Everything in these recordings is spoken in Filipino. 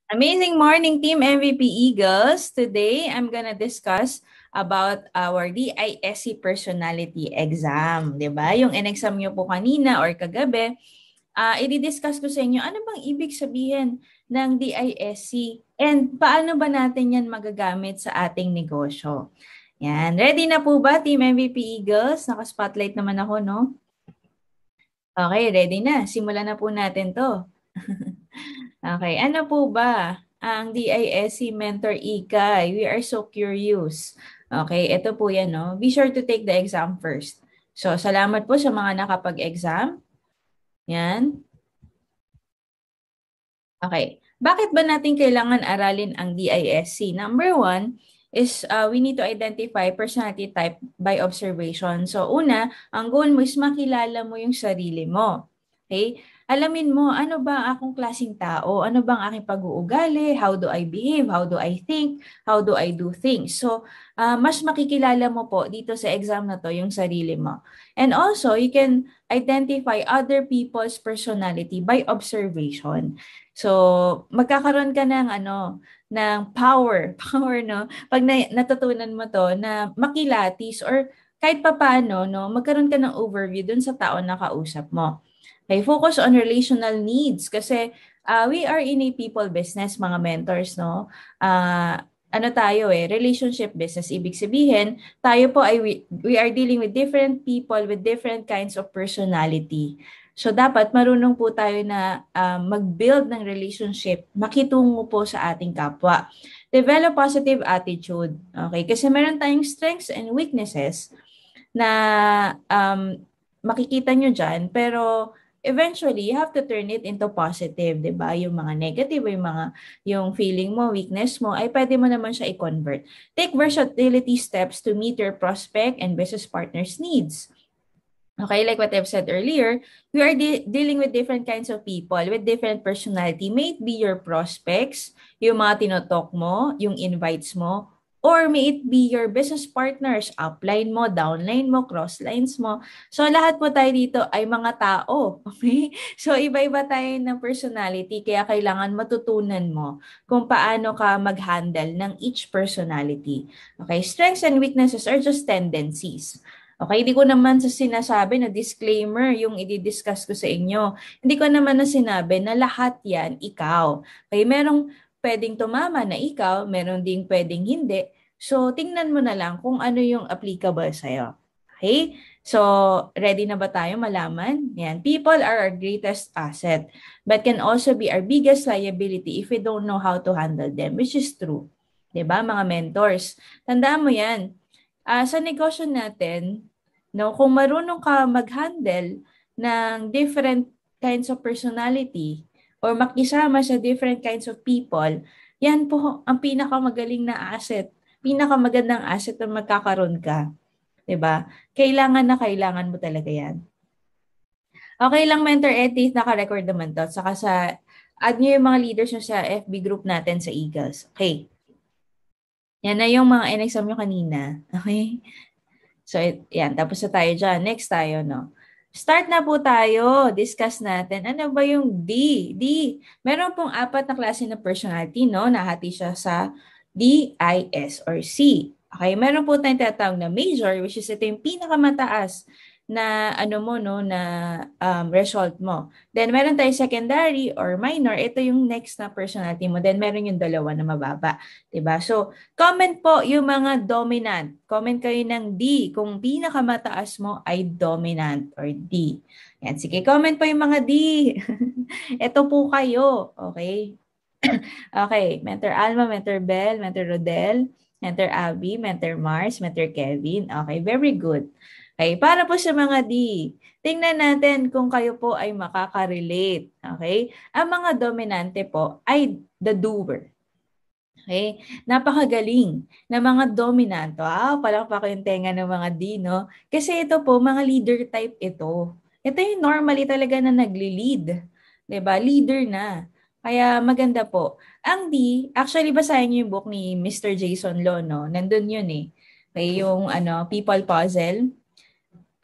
Amazing morning, Team MVP Eagles. Today, I'm gonna discuss about our DISC personality exam. 'Di ba? Yung in-exam nyo po kanina or kagabi, i-discuss ko sa inyo ano bang ibig sabihin ng DISC and paano ba natin yan magagamit sa ating negosyo. Yan. Ready na po ba, Team MVP Eagles? Naka-spotlight naman ako, no? Okay, ready na. Simulan na po natin to. Okay, ano po ba ang DISC Mentor Ikay? We are so curious. Okay, ito po yan, no? Be sure to take the exam first. So, salamat po sa mga nakapag-exam. Yan. Okay. Bakit ba natin kailangan aralin ang DISC? Number one is we need to identify personality type by observation. So, una, ang goal mo is makilala mo yung sarili mo. Okay? Alamin mo, ano ba akong klaseng tao? Ano bang aking pag-uugali? How do I behave? How do I think? How do I do things? So, mas makikilala mo po dito sa exam na to yung sarili mo. And also, you can identify other people's personality by observation. So, magkakaroon ka ng ng power, power no. Pag natutunan mo 'to na makilatis or kahit papaano no, magkaroon ka ng overview dun sa tao na kausap mo. Okay, focus on relational needs kasi we are in a people business, mga mentors, no? Ano tayo relationship business. Ibig sabihin, tayo po ay we are dealing with different people with different kinds of personality. So dapat marunong po tayo na mag-build ng relationship, makitungo po sa ating kapwa. Develop positive attitude. Okay? Kasi meron tayong strengths and weaknesses na makikita nyo dyan, pero eventually, you have to turn it into positive, di ba? Yung mga negative, yung feeling mo, weakness mo, ay pwede mo naman siya i-convert. Take versatility steps to meet your prospect and business partner's needs. Okay, like what I've said earlier, we are dealing with different kinds of people with different personality. May it be your prospects, yung mga tinotalk mo, yung invites mo, or may it be your business partners, upline mo, downline mo, crosslines mo. So lahat po tayo dito ay mga tao. Okay? So iba-iba tayo ng personality, kaya kailangan matutunan mo kung paano ka mag-handle ng each personality. Okay? Strengths and weaknesses are just tendencies. Okay, hindi ko naman sa sinasabi na disclaimer yung i-discuss ko sa inyo. Hindi ko naman na sinabi na lahat yan ikaw. Okay, merong pwedeng tumama na ikaw, meron ding pwedeng hindi. So, tingnan mo na lang kung ano yung applicable sa'yo. Okay? So, ready na ba tayo malaman? Yan. People are our greatest asset, but can also be our biggest liability if we don't know how to handle them, which is true. 'Di ba, mga mentors? Tandaan mo yan. Sa negosyo natin, no, kung marunong ka mag-handle ng different kinds of personality or makisama sa different kinds of people, yan po ang pinakamagaling na asset, pinakamagandang asset na magkakaroon ka. 'Di ba? Kailangan mo talaga yan. Okay lang, Mentor Edith, naka-record naman to. Saka add nyo yung mga leaders nyo sa FB group natin sa Eagles. Okay. Yan na yung mga in-exam nyo kanina. Okay? So, yan. Tapos na tayo dyan. Next tayo, no? Start na po tayo. Discuss natin. Ano ba yung D? D. Meron pong apat na klase ng personality, no? Nahati siya sa D, I, S, or C. Okay? Meron po tayong tatawag na major, which is ito yung pinakamataas na ano mo, no, na result mo. Then, meron tayong secondary or minor. Ito yung next na personality mo. Then, meron yung dalawa na mababa. Diba? So, comment po yung mga dominant. Comment kayo ng D kung pinakamataas mo ay dominant or D. Yan, sige, comment po yung mga D. Ito po kayo. Okay? Okay, Mentor Alma, Mentor Bell, Mentor Rodel, Mentor Abby, Mentor Mars, Mentor Kevin. Okay, very good. Okay, para po sa mga D, tingnan natin kung kayo po ay makaka-relate. Okay? Ang mga dominante po ay the doer. Okay? Napakagaling na mga dominant. Wow, palakpak yung tenga ng mga D, no? Kasi ito po, mga leader type ito. Ito yung normally talaga na nagli-lead. 'Di ba? Leader na. Kaya maganda po. Ang D, actually basahin niyo yung book ni Mr. Jason Lo, no? Nandun yun eh. Okay, yung People Puzzle.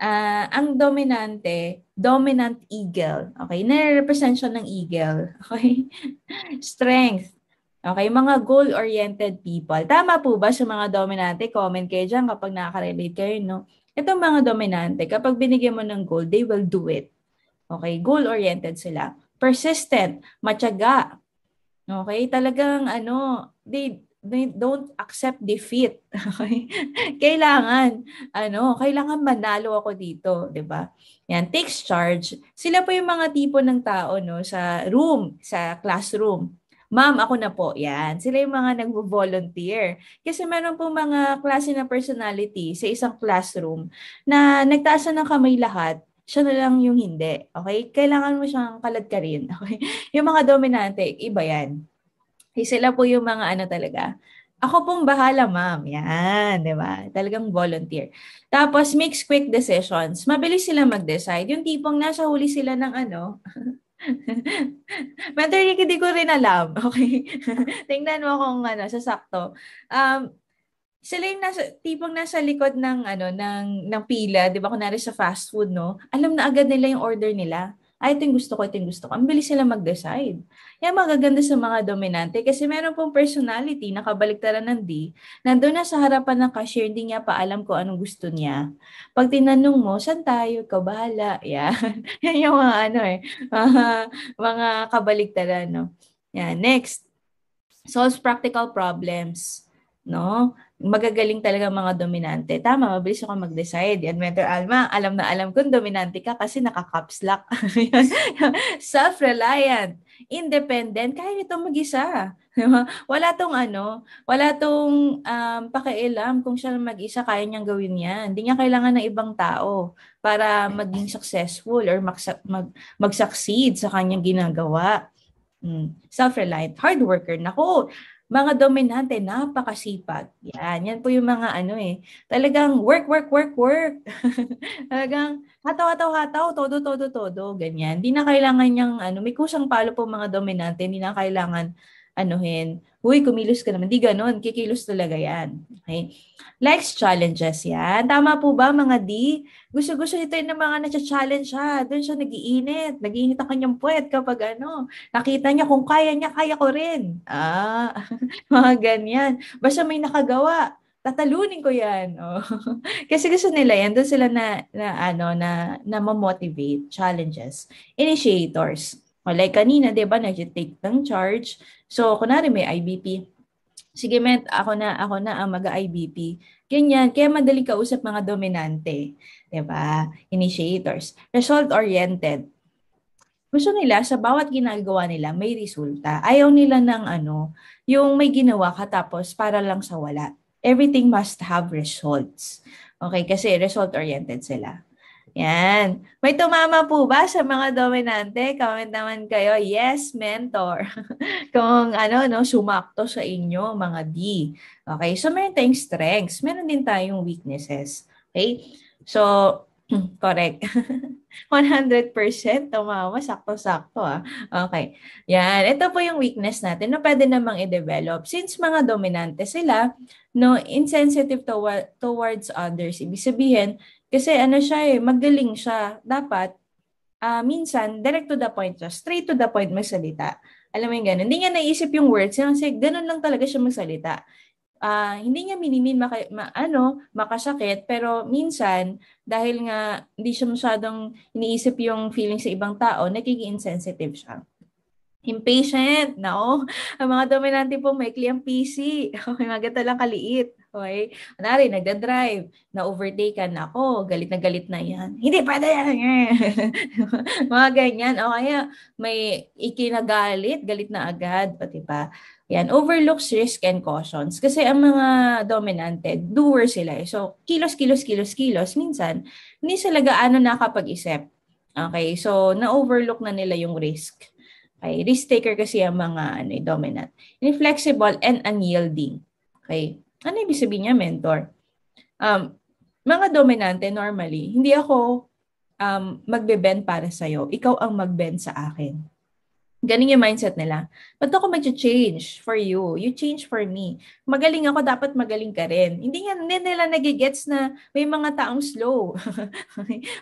Ang dominante, dominant eagle. Okay, nare-represent siya ng eagle. Okay? Strength. Okay, mga goal-oriented people. Tama po ba sa mga dominante? Comment kayo dyan kapag nakaka-relate kayo, no? Itong mga dominante, kapag binigyan mo ng goal, they will do it. Okay, goal-oriented sila. Persistent, matyaga. Okay, talagang they don't accept defeat. Okay? Kailangan manalo ako dito, 'di ba? Yan, takes charge. Sila po yung mga tipo ng tao no sa classroom. Ma'am, ako na po. Yan. Sila yung mga nagvo-volunteer. Kasi meron po mga klase na personality sa isang classroom na nagtaas na ng kamay lahat, siya na lang yung hindi. Okay? Kailangan mo siyang kalad ka rin. Okay? Yung mga dominante, iba yan. Sila po yung mga ano talaga. Ako pong bahala, ma'am. Yan, di ba? Talagang volunteer. Tapos, makes quick decisions. Mabilis sila mag-decide. Yung tipong nasa huli sila ng ano. Mentor Ricky, di ko rin alam. Okay? Tingnan mo kung ano, sasakto. Sila yung tipong nasa likod ng ng pila, 'di ba kunwari sa fast food, no? Alam na agad nila yung order nila. Ay, ito yung gusto ko, ito yung gusto ko. Ang bilis sila mag-decide. Yan magaganda sa mga dominante kasi meron pong personality na kabaliktaran ng D. Nandun na sa harapan ng cashier, hindi niya pa alam kung anong gusto niya. Pag tinanong mo, saan tayo? Ikaw bahala. Yan. Yan yung mga mga kabaliktaran, no? Yan. Next, solves practical problems. No? Magagaling talaga mga dominante. Tama, mabilis ako mag-decide. Yan, Mentor Alma, alam na alam kung dominante ka kasi naka-caps lock. Self-reliant, independent, kaya nito mag-isa. Wala tong pakialam kung siya mag-isa, kaya niyang gawin yan. Hindi niya kailangan ng ibang tao para maging successful or mag-succeed sa kanyang ginagawa. Self-reliant, hard worker. Naku, mga dominante, napakasipag. Yan po yung mga talagang work, work, work, work. Talagang hataw, hataw, hataw, todo, todo, todo, ganyan. Hindi na kailangan niyang, may kusang palo po mga dominante, hindi na kailangan, huy, kumilos ka naman. Di ganun, kikilos talaga yan. Okay? Likes challenges yan. Tama po ba mga D? Gusto-gusto nito yung mga na-challenge siya. Doon siya nagiinit. Nagiinit ang kanyang puwet kapag nakita niya kung kaya niya, kaya ko rin. Mga ganyan. Basta may nakagawa, tatalunin ko yan. Oh. Kasi gusto nila yan. Doon sila na ma-motivate. Challenges. Initiators. O like kanina, di ba, nag-take ng charge. So, kunwari may IBP. Sige, Ment, ako na ang mag-IBP. Ganyan. Kaya madaling kausap mga dominante. Di ba? Initiators. Result-oriented. Gusto nila sa bawat ginagawa nila may resulta. Ayaw nila ng yung may ginawa ka tapos para lang sa wala. Everything must have results. Okay, kasi result-oriented sila. Yan. May tumama po ba sa mga dominante? Comment naman kayo. Yes, mentor. Kung sumakto sa inyo, mga D. Okay, so meron tayong strengths. Meron din tayong weaknesses. Okay? So, correct. 100% tumama, sakto-sakto Okay. Yan, ito po yung weakness natin na pwede namang i-develop. Since mga dominante sila, insensitive towards others. Ibig sabihin, kasi siya magaling siya. Dapat, minsan, direct to the point siya. Straight to the point magsalita. Alam mo yung gano'n. Hindi niya naisip yung words. Kasi gano'n lang talaga siya magsalita. Hindi niya minimin makasakit, pero minsan, dahil nga hindi siya masyadong iniisip yung feeling sa ibang tao, nagiging insensitive siya. Impatient, no? Ang mga dominante po, maikli ang PC. Okay, mga gata lang kaliit. Okay? Kunwari, nagda-drive, na-overtaken ako, galit na yan. Hindi pwede yan. Mga ganyan. O kaya, may ikinagalit, galit na agad. Pati ba? Yan, overlooks risk and cautions. Kasi ang mga dominante, doer sila. So, kilos, kilos, kilos, kilos. Minsan, hindi sila gaano nakapag-isip. Okay, so na-overlook na nila yung risk. Okay, risk taker kasi ang mga dominant. Inflexible and unyielding. Okay, ano ibig sabihin niya, mentor? Mga dominante normally, hindi ako magbe-bend para sa'yo. Ikaw ang mag-bend sa akin. Galing yung mindset nila. Ba't ako mag-change for you? You change for me. Magaling ako, dapat magaling ka rin. Hindi nila nagigets na may mga taong slow.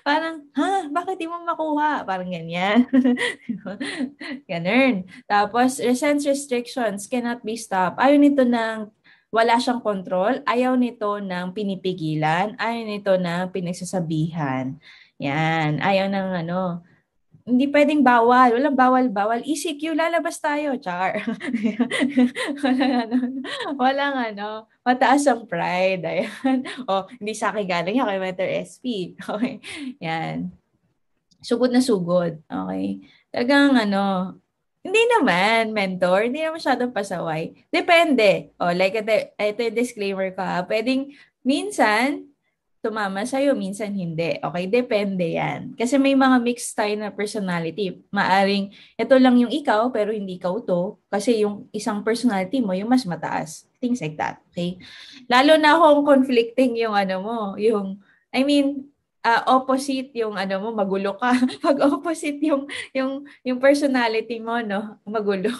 Parang, ha? Bakit di mo makuha? Parang ganyan. Ganun. Tapos, sense restrictions cannot be stopped. Ayaw nito ng wala siyang control. Ayaw nito ng pinipigilan. Ayaw nito ng pinagsasabihan. Yan. Ayaw ng ano, hindi pwedeng bawal. Walang bawal-bawal. ECQ, lalabas tayo. Char. walang ano. Walang ano. Mataas ang pride. Ayan. O, hindi sa akin galing. Kay Mentor SP. Okay. Yan. Sugod na sugod. Okay. Talagang ano, hindi naman, mentor. Hindi naman masyadong pasaway. Depende. O, like, ito yung disclaimer ko ha. Pwedeng, minsan, tumama sa'yo, minsan hindi. Okay, depende yan. Kasi may mga mixed tayo na personality. Maaring, ito lang yung ikaw, pero hindi ikaw to. Kasi yung isang personality mo, yung mas mataas. Things like that. Okay? Lalo na kung conflicting yung ano mo, yung, I mean, opposite yung ano mo, magulo ka. Pag opposite yung personality mo, no, magulo.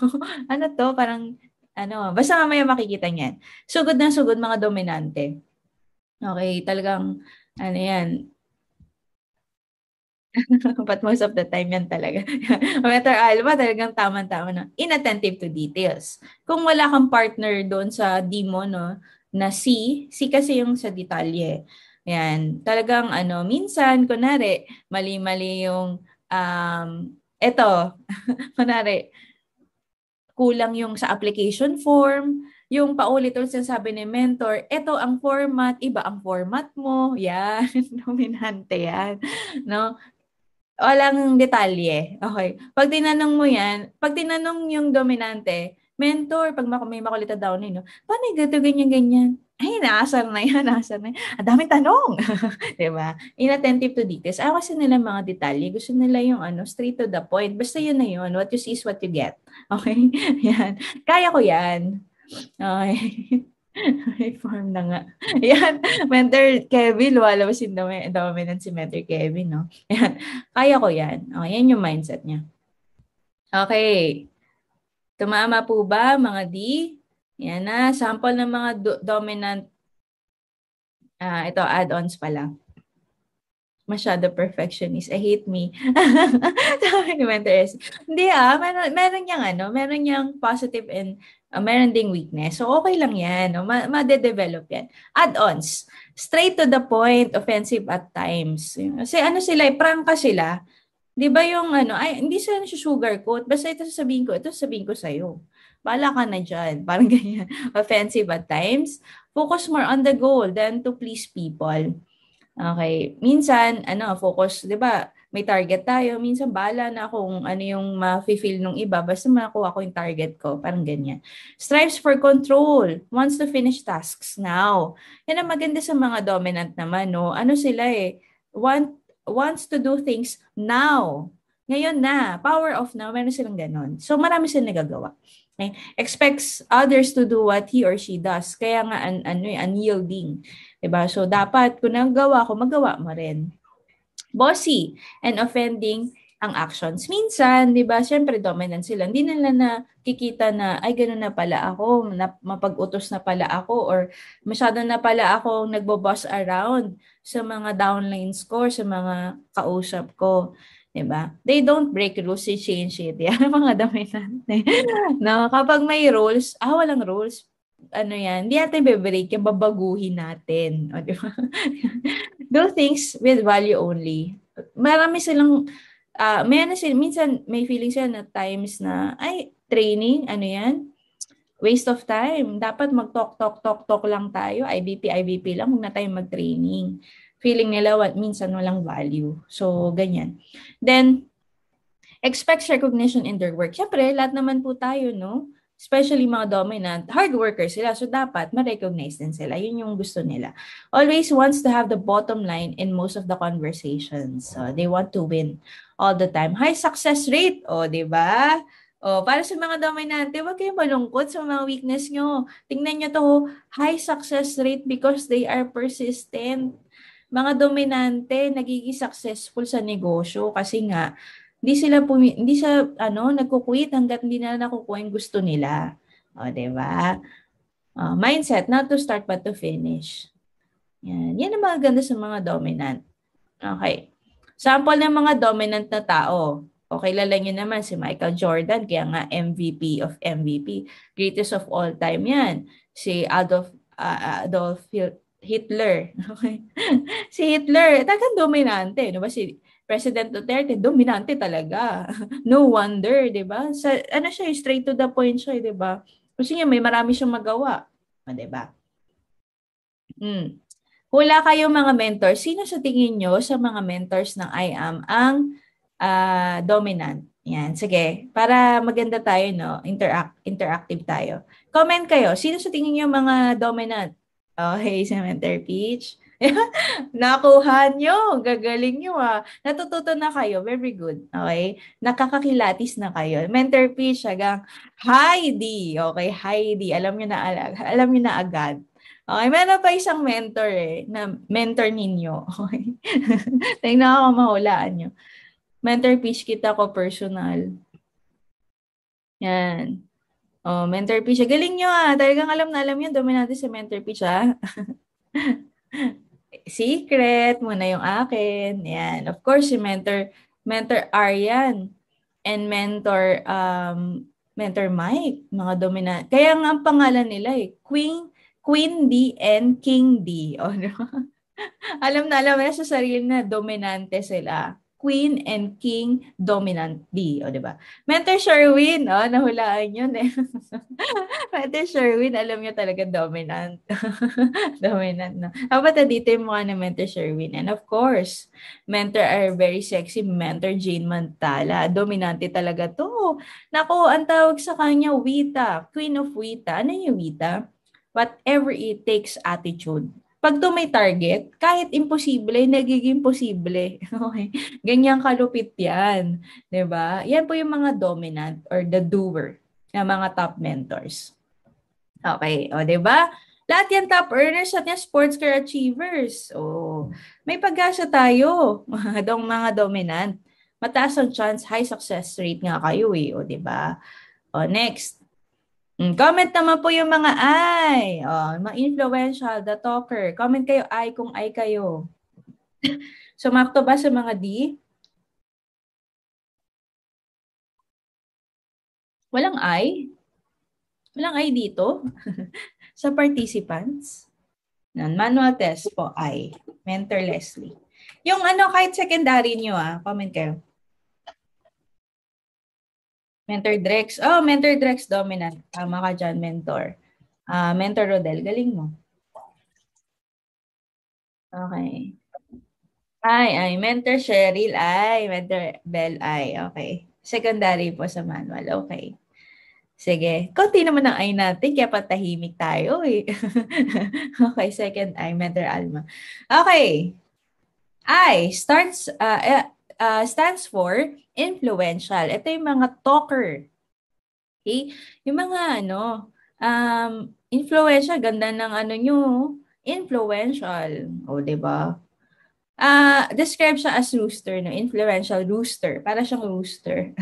Ano to, parang, ano, basta mamaya makikita niyan. Sugod na sugod mga dominante. Okay, talagang ano yan, but most of the time yan talaga. Meter Alba, talagang tama-tama na. Inattentive to details. Kung wala kang partner doon sa D mo, no, na C kasi yung sa detalye. Yan, talagang ano, minsan, kunwari, mali-mali yung, eto, kunwari, kulang yung sa application form, yung paulit-ulit sinasabi ni mentor, ito ang format, iba ang format mo. Yan, dominante yan. No? Walang detalye. Okay. Pag tinanong mo yan, pag tinanong yung dominante, mentor, pag may makulit na down no? Paano yung gato, ganyan, ganyan? Ay, naasar na yan, naasar na yan. Ang daming tanong. Diba? Inattentive to details. Ayaw kasi nila mga detalye. Gusto nila yung ano, straight to the point. Basta yun na yun. What you see is what you get. Okay? Yan. Kaya ko yan. Okay. May form na nga. Yan. Mentor Kevin, lumalabas yung dominant si Mentor Kevin, no? Yan. Kaya ko yan. Okay, yan yung mindset niya. Okay. Tumama po ba, mga D? Yan na. Sample ng mga dominant. Ito, add-ons pala. Masyado perfectionist. I hate me. Sabi ni Mentor S. Hindi meron niyang ano, meron niyang positive and meron ding weakness. So, okay lang yan. No? Ma-develop yan. Add-ons. Straight to the point, offensive at times. Kasi ano sila, prangka sila. Di ba yung ano, ay, hindi sila sugarcoat. Basta ito sasabihin ko sa'yo. Bahala ka na dyan. Parang ganyan. Offensive at times. Focus more on the goal than to please people. Okay. Minsan, ano, focus, di ba, may target tayo. Minsan, bala na kung ano yung ma-feel nung iba. Basta makuha ko yung target ko. Parang ganyan. Strives for control. Wants to finish tasks now. Yan ang maganda sa mga dominant naman, no? Ano sila eh? Wants to do things now. Ngayon na. Power of now. Meron silang ganon. So, marami silang nagagawa. Okay? Expects others to do what he or she does. Kaya nga, unyielding. Diba? So, dapat kung nagawa ko, magawa mo rin. Bossy and offending ang actions. Minsan, di ba, syempre dominant sila. Hindi nila nakikita na, ay, gano'n na pala ako, mapag-utos na pala ako, or masyado na pala ako nagbo-boss around sa mga downlines ko, sa mga kausap ko. Diba? They don't break rules, they change it. Yan, mga dominante. No, kapag may rules, walang rules, ano yan, hindi natin be-break yung babaguhin natin. O, di ba? Do things with value only. Marami silang, minsan may feeling sila na times na, ay, training, ano yan? Waste of time. Dapat mag-talk lang tayo. IBP lang, huwag na tayo mag-training. Feeling nila, minsan walang value. So, ganyan. Then, expects recognition in their work. Siyempre, lahat naman po tayo, no? Especially mga dominant, hard workers sila. So, dapat ma-recognize din sila. Yun yung gusto nila. Always wants to have the bottom line in most of the conversations. So, they want to win all the time. High success rate. O, di ba? O, para sa mga dominante, huwag kayong malungkot sa mga weakness nyo. Tingnan nyo to, high success rate because they are persistent. Mga dominante, nagiging successful sa negosyo kasi nga, Hindi siya nagko-quit hangga't hindi na nakukuha yung gusto nila. O, 'di ba? Mindset, not to start but to finish. Yan. Yan ang maganda sa mga dominant. Okay. Sample ng mga dominant na tao. O kilala nyo naman si Michael Jordan, kaya nga MVP of MVP. Greatest of all time yan. Si Adolf Hitler. Okay. Si Hitler, talagang dominante. Diba? Si President Duterte, dominante talaga. No wonder, di ba? Siya, straight to the point siya, di ba? Kasi nga, may marami siyang magawa. Di ba? Hula kayo mga mentors. Sino sa tingin nyo sa mga mentors ng I am ang dominant? Yan, sige. Para maganda tayo, no? Interactive tayo. Comment kayo. Sino sa tingin nyo mga dominant? Okay, sa Mentor Peach. Nakuha nyo. Gagaling nyo Natututo na kayo. Very good. Okay? Nakakakilatis na kayo. Mentor Peach, hanggang Heidi. Okay, Heidi. Alam nyo na agad. Okay, meron pa isang mentor na mentor ninyo. Okay. Tingnan ako mahulaan nyo. Mentor pitch kita ko personal. Yan. Mentor pitch. Galing nyo Talagang alam na alam yun. Dominante sa mentor pitch Secret muna yung akin. Yan. Of course, si mentor Aryan and mentor Mike, mga dominant. Kaya nga ang pangalan nila Queen D and King D. Alam na sa sarili na dominante sila. Queen and King Dominant D. Di ba? Mentor Sherwin, nahulaan yun Mentor Sherwin, alam niyo talaga dominant. Dominant, no? Dapat dito yung mukha ni Mentor Sherwin. And of course, mentor are very sexy. Mentor Jane Mantala. Dominante talaga to. Naku, ang tawag sa kanya, Wita. Queen of Wita. Ano yung Wita? Whatever it takes attitude. Pag may target, kahit imposible, nagiging posible. Okay? Ganyan kalupit yan. 'Di ba? Yan po yung mga dominant or the doer na mga top mentors. Okay. 'Di ba? Lahat yan top earners at yan sports career achievers. May pag-asa tayo. Dong mga dominant. Mataas ang chance, high success rate nga kayo 'di ba? Next. Comment naman po yung mga I. Mga influential, the talker. Comment kayo I kung I kayo. Sumakto ba sa mga D? Walang I? Walang I dito? Sa participants? Manual test po, I. Mentor Leslie. Yung kahit secondary nyo comment kayo. Mentor Drex. Mentor Drex dominant. Tama ka dyan, mentor. Mentor Rodel, galing mo. Okay. Mentor Cheryl, mentor Bell, okay. Secondary po sa manual, okay. Sige, konti naman ang I natin, kaya patahimik tayo Okay, second I, mentor Alma. Okay. I stands for influential. Ito yung mga talker. Okay? Yung mga influential, ganda ng nyo, influential. Diba? Describe siya as rooster, influential rooster. Para siyang rooster.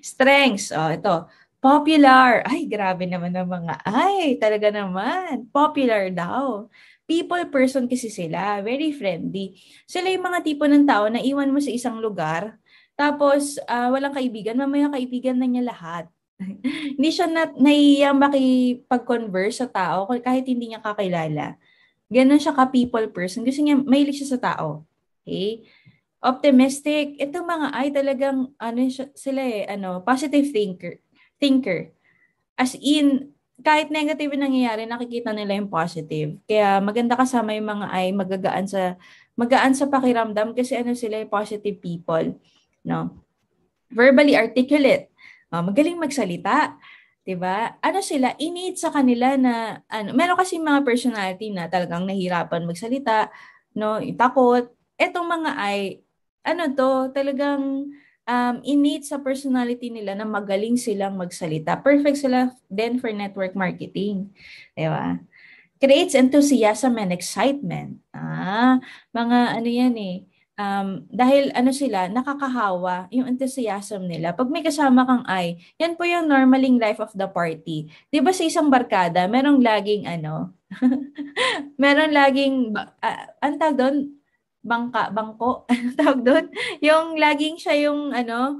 Strengths, ito. Popular. Ay, grabe naman ng mga talaga naman. Popular daw. People person kasi sila. Very friendly. Sila yung mga tipo ng tao na iwan mo sa isang lugar, tapos walang kaibigan, mamaya kaibigan na niya lahat. Hindi siya nahihiyang makipag-converse sa tao kahit hindi niya kakilala. Ganon siya ka-people person. Gusto niya, mahilig siya sa tao. Okay? Optimistic. Itong mga talagang, positive thinker. As in, kahit negative yung nangyayari, nakikita nila yung positive. Kaya maganda kasama yung mga magaan sa pakiramdam kasi sila yung positive people. No? Verbally articulate. Magaling magsalita. 'Di ba? Sila innate sa kanila na meron kasi mga personality na talagang nahirapan magsalita, no, takot. Etong mga talagang innate sa personality nila na magaling silang magsalita. Perfect sila then for network marketing. 'Di ba? Creates enthusiasm and excitement. Mga yan dahil ano sila, nakakahawa yung enthusiasm nila. Pag may kasama kang ay, yan po yung normaling life of the party. 'Di ba sa isang barkada, merong laging ano, meron laging, ang tawag doon, bangko, ang tawag doon, yung laging siya yung ano,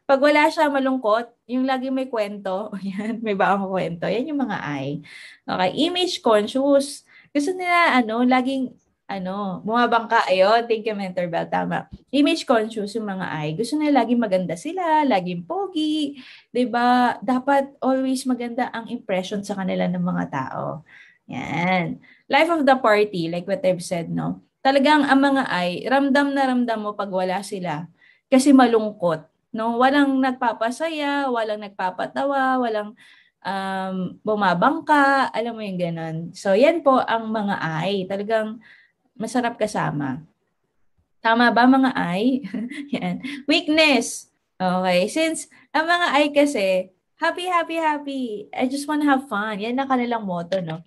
pag wala siya malungkot, yung laging may kwento, yan, may baong kwento, yan yung mga ay. Okay, image conscious. Gusto nila, ano, laging, ano, bumabangka, ayun, thank you, Mentor Bell, tama. Image conscious yung mga ay. Gusto nila laging maganda sila, laging pogi, 'di ba? Dapat always maganda ang impression sa kanila ng mga tao. Yan. Life of the party, like what I've said, no? Talagang ang mga ay, ramdam na ramdam mo pag wala sila. Kasi malungkot, no? Walang nagpapasaya, walang nagpapatawa, walang bumabangka, alam mo yung ganun. So, yan po ang mga ay. Talagang masarap kasama. Tama ba mga ay? Yan. Weakness. Okay. Since ang mga ay kasi, happy, happy, happy. I just wanna have fun. Yan ang kanilang motto, no?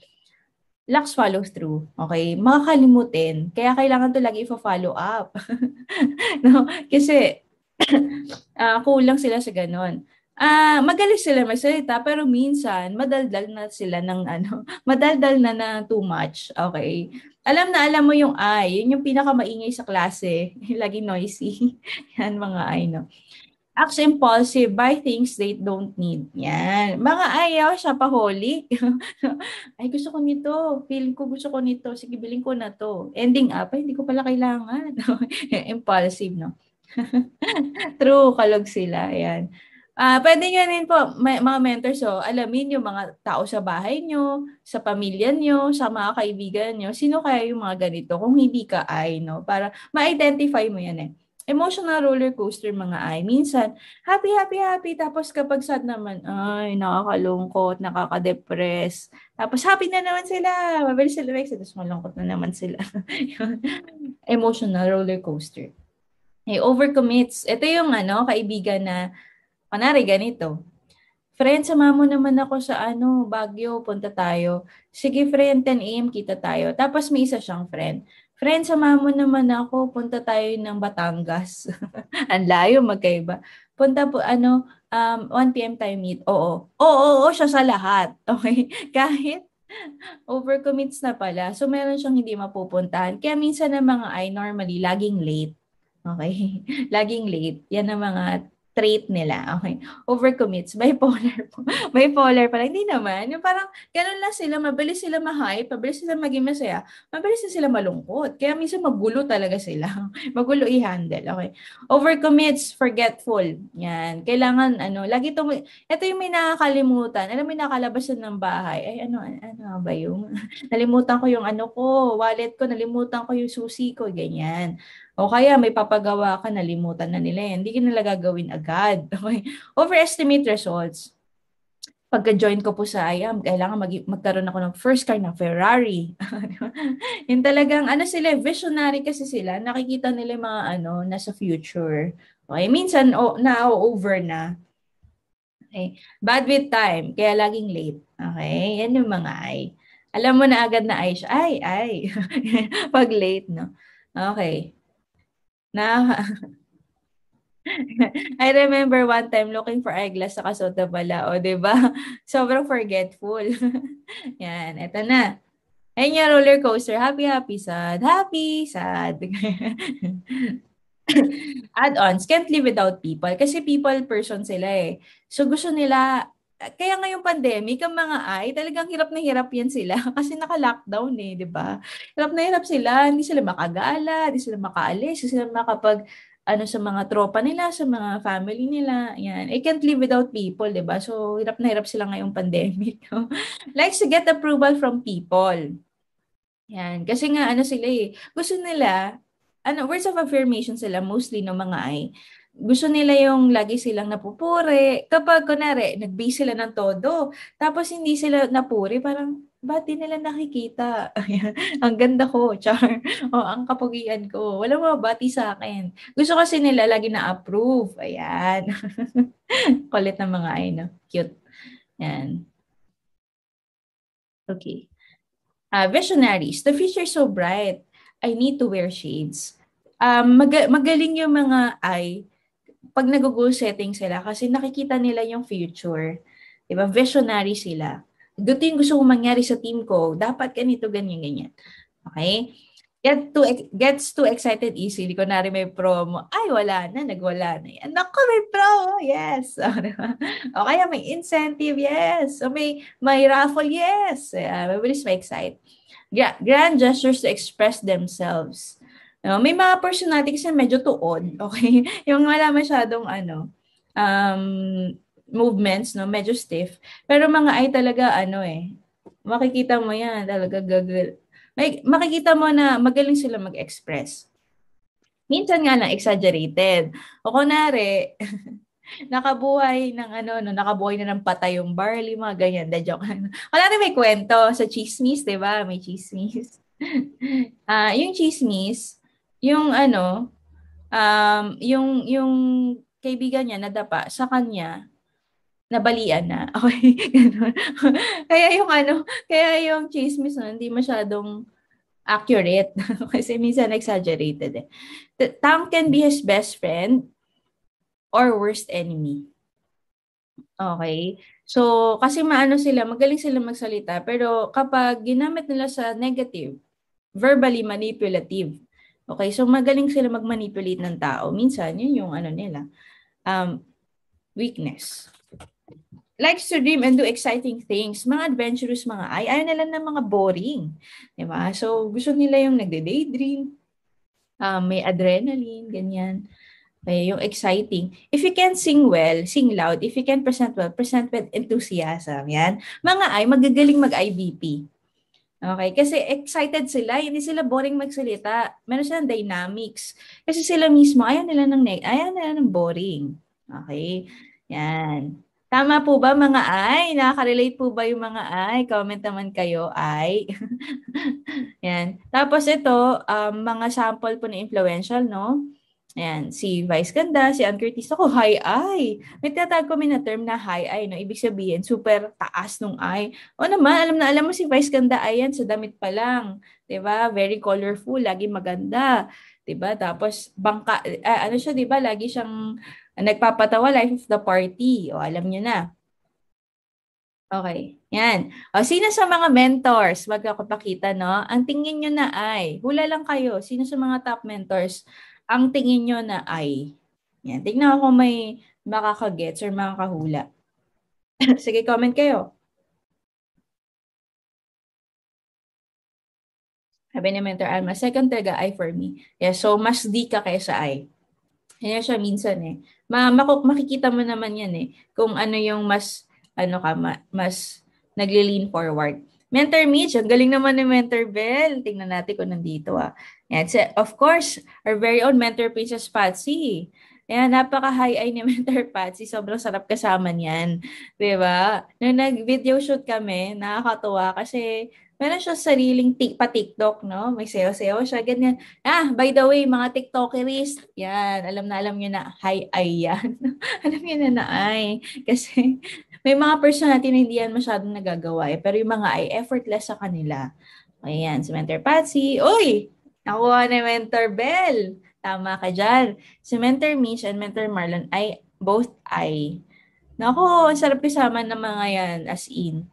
Lacks follow through. Okay? Makakalimutin. Kaya kailangan to lagi i-follow up. No? Kasi kulang sila sa ganun. Magaling sila magsalita pero minsan madaldal na sila ng ano, madaldal na too much. Okay. Alam mo yung I, yun yung pinakamaingay sa klase, yung lagi noisy. Yan mga I, no. Acts impulsive, buy things they don't need. Yan. Mga ayaw, shopaholic. Ay, gusto ko nito. Feeling ko gusto ko nito. Sige, bilhin ko na to. Ending up, ay, hindi ko pala kailangan. Impulsive, no? True, kalog sila. Ayan. Pwede nyo rin po, mga mentors, alamin yung mga tao sa bahay nyo, sa pamilya nyo, sa mga kaibigan nyo, sino kaya yung mga ganito kung hindi ka ay, no? Para ma-identify mo yan eh. Emotional roller coaster mga ay. Minsan, happy, happy, happy. Tapos kapag sad naman, ay, nakakalungkot, nakaka-depress. Tapos happy na naman sila. Mabilis sila, tapos malungkot na naman sila. Emotional roller coaster. Overcommits. Ito yung ano, kaibigan na, kunwari ganito. Friend, sama mo naman ako sa ano, Baguio, punta tayo. Sige friend, 10 a.m. kita tayo. Tapos may isa siyang friend. Friend, sama mo naman ako, punta tayo ng Batangas. Ang layo, magkaiba. Punta po, ano, 1 p.m. tayo meet. Oo. Oo, siya sa lahat. Okay? Kahit overcommits na pala. So, meron siyang hindi mapupuntahan. Kaya minsan ang mga ay normally laging late. Okay? Laging late. Yan ang mga trait nila. Okay? Overcommits. Bipolar po. Bipolar pala. Hindi naman. Yung parang ganun lang sila. Mabilis sila ma-hype. Mabilis sila maging masaya. Mabilis na sila malungkot. Kaya minsan magulo talaga sila. Magulo i-handle. Okay? Overcommits. Forgetful. Yan. Kailangan, ano, lagi ito, ito yung may nakakalimutan. Alam mo, may nakalabasan ng bahay. Ay, ano ba yung? Nalimutan ko yung ano ko, wallet ko, nalimutan ko yung susi ko, ganyan. O kaya may papagawa ka, nalimutan na nila yan. Hindi ka nila gagawin agad. Okay? Overestimate results. Pagka-join ko po sa IAM, kailangan magkaroon ako ng first car na Ferrari. Yung talagang, ano sila, visionary kasi sila. Nakikita nila yung mga ano, nasa future. Okay? Minsan, na-over na. Okay? Bad with time, kaya laging late. Okay? Yan yung mga ay. Alam mo na agad na ay siya. Ay. Pag late, no? Okay. Na I remember one time looking for eyeglass sa Kasota pala. O, di ba? Sobrang forgetful. Yan, eto na. Ayun yung roller coaster. Happy, happy, sad. Happy, sad. Add-ons, can't live without people. Kasi people person sila eh. So gusto nila, kaya ngayong pandemic, ang mga ay, talagang hirap na hirap yan sila. Kasi naka-lockdown eh, di ba? Hirap na hirap sila. Hindi sila makagala, hindi sila makaalis, hindi sila makapag, ano, sa mga tropa nila, sa mga family nila. Yan. I can't live without people, di ba? So, hirap na hirap sila ngayong pandemic. Likes to get approval from people. Yan. Kasi nga, ano sila eh, gusto nila, ano, words of affirmation sila, mostly ng mga ay, gusto nila yung lagi silang napupuri. Kapag, kunwari, nag-base sila ng todo, tapos hindi sila napuri, parang, ba't di nila nakikita? Ayan. Ang ganda ko, char. O, ang kapugian ko. Walang mabati sa akin. Gusto kasi nila lagi na-approve. Ayan. Kulit ng mga ay, no? Cute. Yan. Okay. Visionaries. The future is so bright. I need to wear shades. magaling yung mga I pag nag-goal setting sila kasi nakikita nila yung future. Diba? Visionary sila. Ito yung gusto kong mangyari sa team ko. Dapat ganito, ganyan, ganyan. Okay? Gets too excited easily. Kunwari may promo, ay wala na, nagwala na yan. Naku, may promo, yes. O kaya may incentive, yes. O may raffle, yes. Mabilis ma-excite. Grand gestures to express themselves. No, may mga personality kasi medyo tuod, okay? Yung wala masyadong um, movements, no, medyo stiff. Pero mga ay talaga makikita mo yan, talaga makikita mo na magaling sila mag-express. Minsan nga lang exaggerated. O kunwari, nakabuhay ng no, nakabuhay na ng patay yung barley, mga ganyan. The joke. Wala na may kwento sa chismis, di ba? May chismis. Yung chismis, yung yung kaibigan niya nadapa sa kanya, nabalian na. Okay, ganun. Kaya kaya yung chismis na hindi masyadong accurate. Kasi minsan exaggerated eh. Tom can be his best friend or worst enemy. Okay? So, kasi magaling sila magsalita, pero kapag ginamit nila sa negative, verbally manipulative. Okay? So, magaling sila mag-manipulate ng tao. Minsan, yun yung nila, um, weakness. Likes to dream and do exciting things. Mga adventurous mga ayaw nila ng mga boring. Diba? So, gusto nila yung nagde-daydream, may adrenaline, ganyan. Yung exciting. If you can sing well, sing loud. If you can present well, present with enthusiasm. Yan. Mga magagaling mag-IVP. Okay? Kasi excited sila. Hindi sila boring magsalita. Meron silang dynamics. Kasi sila mismo, ayaw nila ng boring. Okay? Yan. Tama po ba mga ay? Nakaka-relate po ba yung mga ay? Comment naman kayo ay. Yan. Tapos ito, mga sample po na influential, no? Ayan, si Vice Ganda, si Ann Curtis. Ako, high eye. May tinatawag kami na term na high eye, no? Ibig sabihin, super taas nung eye. O naman, alam mo si Vice Ganda, ayan, sa damit pa lang. 'Di ba? Very colorful, lagi maganda. 'Di ba? Tapos, siya, 'di ba? Lagi siyang nagpapatawa, life of the party. O, alam niyo na. Okay. Yan. O, sino sa mga mentors? Magkakapakita, no? Ang tingin nyo na ay, hula lang kayo. Sino sa mga top mentors ang tingin nyo na ay? Yan. Tingnan ko kung may makakagets or makakahula. Sige, comment kayo. Sabi ni Mentor Alma, second talaga I for me. Yeah, so mas di ka kaysa I. Kaya siya minsan eh. Makikita mo naman yan eh. Kung ano yung mas nagli-lean forward. Mentor Mitch, ang galing naman ni Mentor Bell. Tingnan natin kung nandito ah. Yan. So, of course, our very own Mentor Princess Patsy. Ayan, napaka-high eye ni Mentor Patsy. Sobrang sarap kasama niyan. Diba? Nung nag-video shoot kami, nakakatuwa kasi meron siya sariling pa-TikTok, no? May sayo-sayo siya, ganyan. By the way, mga TikTokeries, yan, alam niyo na, ay yan. Alam niyo na ay. Kasi may mga personality na hindi yan masyadong nagagawa eh, pero yung mga ay effortless sa kanila. Ayan, si Mentor Patsy. Uy! Nakuha ni Mentor Bell. Tama ka dyan. Si Mentor Mish and Mentor Marlon ay both ay. Naku, ang sarap kasama ng mga yan as in.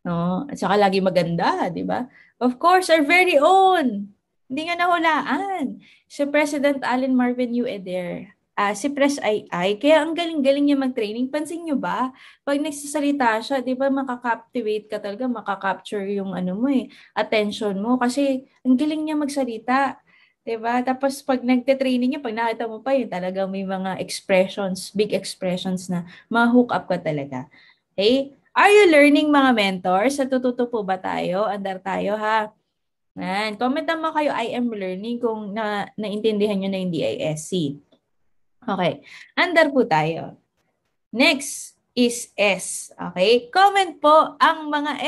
No? At saka lagi maganda, di ba? Of course, our very own. Hindi nga nahulaan. Si President Allen Marvin U. Eder. Si Pres ay. Kaya ang galing-galing niya mag-training. Pansin niyo ba? Pag nagsasalita siya, di ba makaka-captivate ka talaga, makaka-capture yung attention mo. Kasi ang galing niya magsalita. Diba? Tapos pag nagte-training niya, pag nakita mo pa yun, talagang may mga expressions, big expressions na ma-hook up ka talaga. Okay? Are you learning mga mentors? Natututo po ba tayo? Andar tayo ha. Yan. Comment naman kayo, I am learning kung naintindihan nyo na yung DISC. Okay. Andar po tayo. Next is S. Okay. Comment po ang mga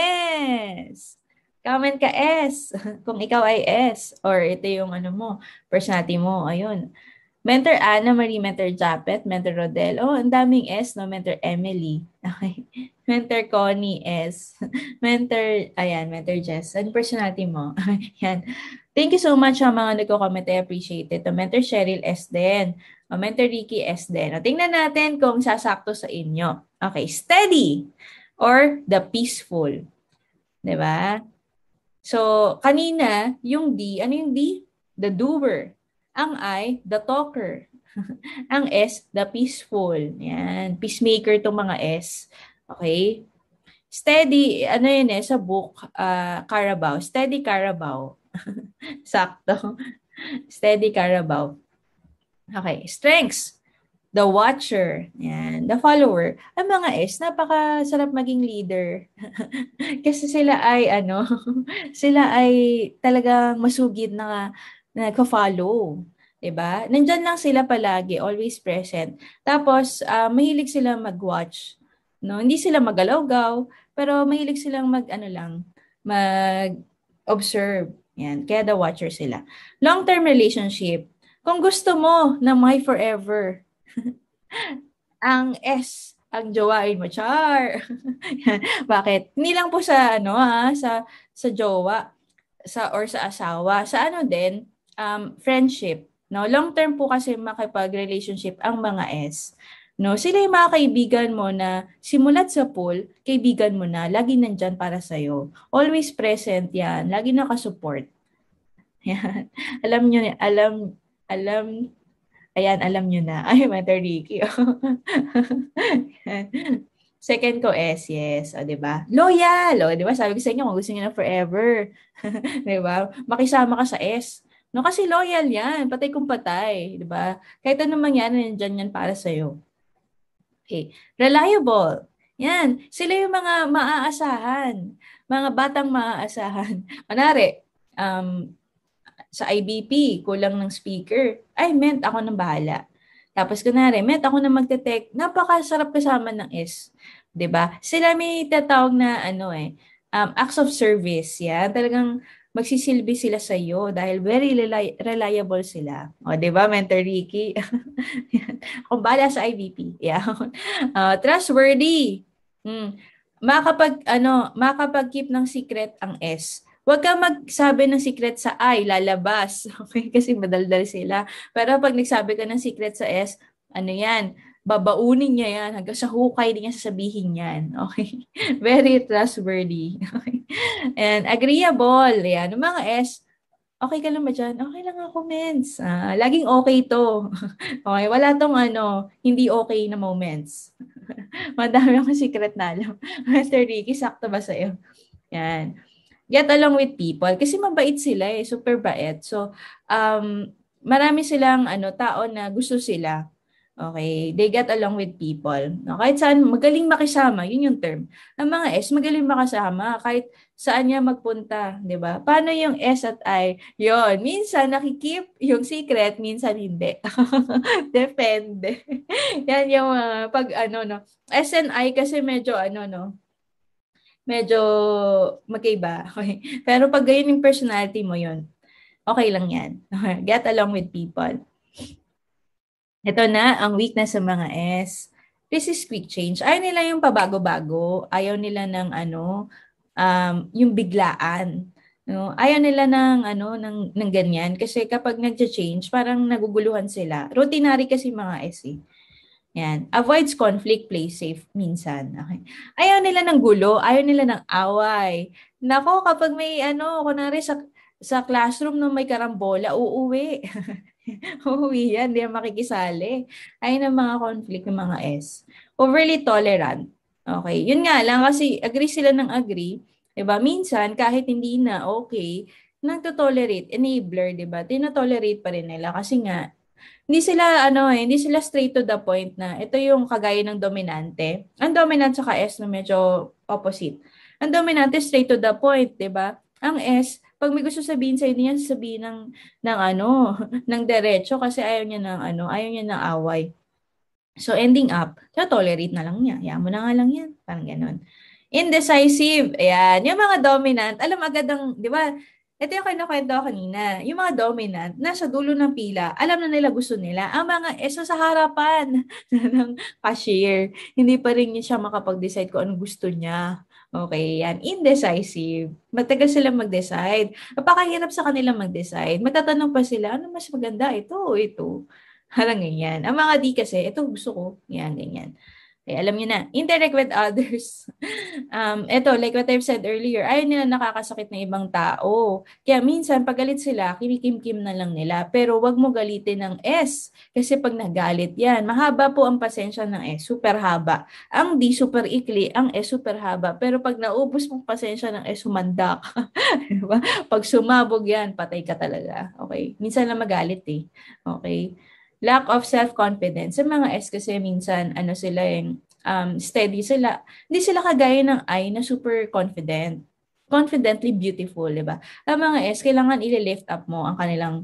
S. Comment ka S. Kung ikaw ay S. Or ito yung personality mo. Ayun. Mentor Anna Marie, Mentor Japet, Mentor Rodel. Oh, ang daming S, no? Mentor Emily. Okay. Mentor Connie S. Mentor Jess. Ano personality mo? Yan. Thank you so much sa mga nagko-comment. I appreciate it. Mentor Cheryl S. din. Mentor Ricky S. din. Tingnan natin kung sasakto sa inyo. Okay, steady or the peaceful. 'Di ba? So, kanina, yung D, ano yung D? The doer. Ang I, the talker. Ang S, the peaceful. Yan. Peacemaker itong mga S. Okay? Steady, ano yun sa book, Carabao. Steady Carabao. Sakto. Steady Carabao. Okay. Strengths. The watcher. Yan. The follower. Ang mga S, napakasarap maging leader. Kasi sila ay, sila ay talagang masugid na nagka-follow. 'Di ba? Nandyan lang sila palagi, always present. Tapos, mahilig sila mag-watch. No? Hindi sila magalaw-gaw, pero mahilig silang mag-observe. Yan. Kaya the watcher sila. Long-term relationship. Kung gusto mo na may forever, ang S ang jowain mo, char. Bakit? Hindi lang po sa sa jowa, sa asawa, sa din friendship, no? Long term po kasi makipag-relationship ang mga S. No, sila yung mga kaibigan mo na simulat sa pool, kaibigan mo na, lagi nandyan para sa'yo. Always present yan, lagi nakasupport. Yan. Alam nyo, alam, ayan, alam nyo na. Ay, Mother Ricky. Second ko S, yes. O, diba? Loyal. O, diba? Sabi ko sa inyo, kung gusto niyo na forever. Diba? Makisama ka sa S. No, kasi loyal yan. Patay kung patay. Diba? Kahit anong mangyari, nandyan yan para sa'yo. Okay. Reliable. Yan. Sila yung mga maaasahan. Mga batang maaasahan. Manari, sa IBP, kulang ng speaker. Ay, meant ako nang bahala. Tapos kunwari, meant ako na magte-tech. Napakasarap kasama ng S. 'Di ba? Sila may tatawag na acts of service. Yan. Talagang magsisilbi sila sa iyo dahil very reliable sila. O, 'di ba, Mentor Ricky? Kung bala sa IBP. Yan. Trustworthy. Makapag-keep ng secret ang S. Huwag kang magsabi ng secret sa I, lalabas. Okay? Kasi madaldal sila. Pero pag nagsabi ka ng secret sa S, yan? Babaunin niya yan. Hanggang sa hukay din niya sasabihin yan. Okay? Very trustworthy. Okay? And agreeable. Yan. Yung mga S, okay ka lang ba dyan? Okay lang ako, mens. Laging okay to. Okay? Wala tong hindi okay na moments. Madami akong secret na alam. Mr. Ricky, sakto ba sa'yo? Yan. Get along with people kasi mabait sila super bait. So marami silang tao na gusto sila. Okay, they get along with people. No, kahit saan magaling makisama, yun yung term. Ang mga S magaling makasama kahit saan niya magpunta, 'di ba? Paano yung S at I? Yon, minsan nakikip yung secret, minsan hindi. Depende. Yan yung pag S and I kasi medyo medyo magkaiba. Okay. Pero pag ganyan yung personality mo yun, okay lang yan. Get along with people. Ito na ang weakness sa mga S. This is quick change. Ayaw nila yung pabago-bago. Ayaw nila ng yung biglaan. No? Ayaw nila ng ganyan. Kasi kapag nag-change, parang naguguluhan sila. Routinary kasi mga S eh. Yan. Avoids conflict, play safe minsan. Okay. Ayaw nila ng gulo, ayaw nila ng away. Nako, kapag may kunwari sa classroom no may karambola, uuwi. Uuwi yan, hindi yan makikisali. Ayaw ng mga conflict ng mga S. Overly tolerant. Okay. Yun nga lang kasi agree sila ng agree. 'Di ba? Minsan kahit hindi na okay, nagto-tolerate, enabler, 'di ba? Tino-tolerate pa rin nila kasi nga hindi sila straight to the point na ito yung kagaya ng dominante. Ang dominant sa S na medyo opposite. Ang dominante straight to the point, 'di ba? Ang S, pag may gusto sabihin sa hindi niya sasabihin ng ng diretso kasi ayaw niya ayaw niya ng away. So ending up, tolerate na lang niya. Hayaan mo na nga lang 'yan, parang ganoon. Indecisive. Ayan, yung mga dominant, alam agad ang, 'di ba? Ito yung kinukwento ko kanina. Yung mga dominant, nasa dulo ng pila, alam na nila gusto nila. Ang mga sa harapan ng cashier, hindi pa rin siya makapag-decide kung anong gusto niya. Okay, yan. Indecisive. Matagal sila mag-decide. Napakahirap sa kanila mag-decide. Magtatanong pa sila, ano mas maganda? Ito o ito? Parang ganyan. Ang mga di kasi, ito gusto ko. Yan, ganyan. Okay, alam niyo na. Interact with others. Ito, like what I've said earlier, ayaw nila nakakasakit ng ibang tao. Kaya minsan, pag galit sila, kinikim-kim na lang nila. Pero wag mo galitin ng S. Kasi pag nagalit yan, mahaba po ang pasensya ng S. Super haba. Ang D super ikli, ang S super haba. Pero pag naubos mong pasensya ng S, humanda ka. Diba? Pag sumabog yan, patay ka talaga. Okay? Minsan lang magalit eh. Okay? Lack of self-confidence. Sa mga S kasi minsan, ano sila yung steady sila. Hindi sila kagaya ng I na super confident. Confidently beautiful, di ba? Ang mga S, kailangan i-lift up mo ang kanilang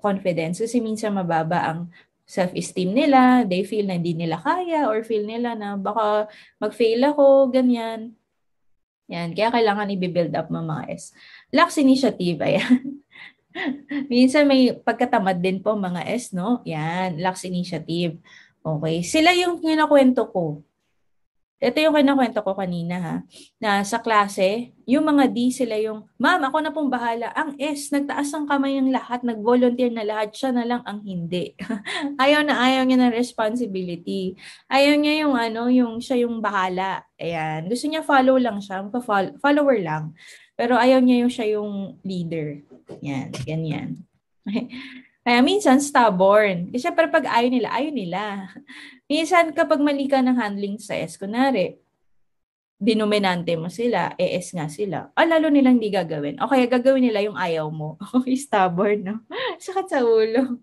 confidence kasi minsan mababa ang self-esteem nila, they feel na hindi nila kaya or feel nila na baka mag-fail ako, ganyan. Yan, kaya kailangan i-build up mo mga S. Lacks initiative, ayan. Minsan may pagkatamad din po mga S, no? Yan, lacks initiative. Okay, sila yung kinakwento ko. Ito yung kinakwento ko kanina ha, na sa klase, yung mga D sila yung, ma'am, ako na pong bahala. Ang S, nagtaas ang kamay ng lahat, nag-volunteer na lahat, siya na lang ang hindi. Ayaw niya ng responsibility. Ayaw niya yung ano, yung siya yung bahala. Ayan. Gusto niya follow lang siya, follower lang. Pero ayaw niya yung siya yung leader. Yan, ganyan. Kaya minsan stubborn. Kasi syempre pag ayaw nila. Minsan kapag mali ka ng handling sa S, kunwari, dinominante mo sila, ES nga sila, lalo nilang hindi gagawin. O kaya gagawin nila yung ayaw mo. Okay, stubborn, no? Sakit sa ulo.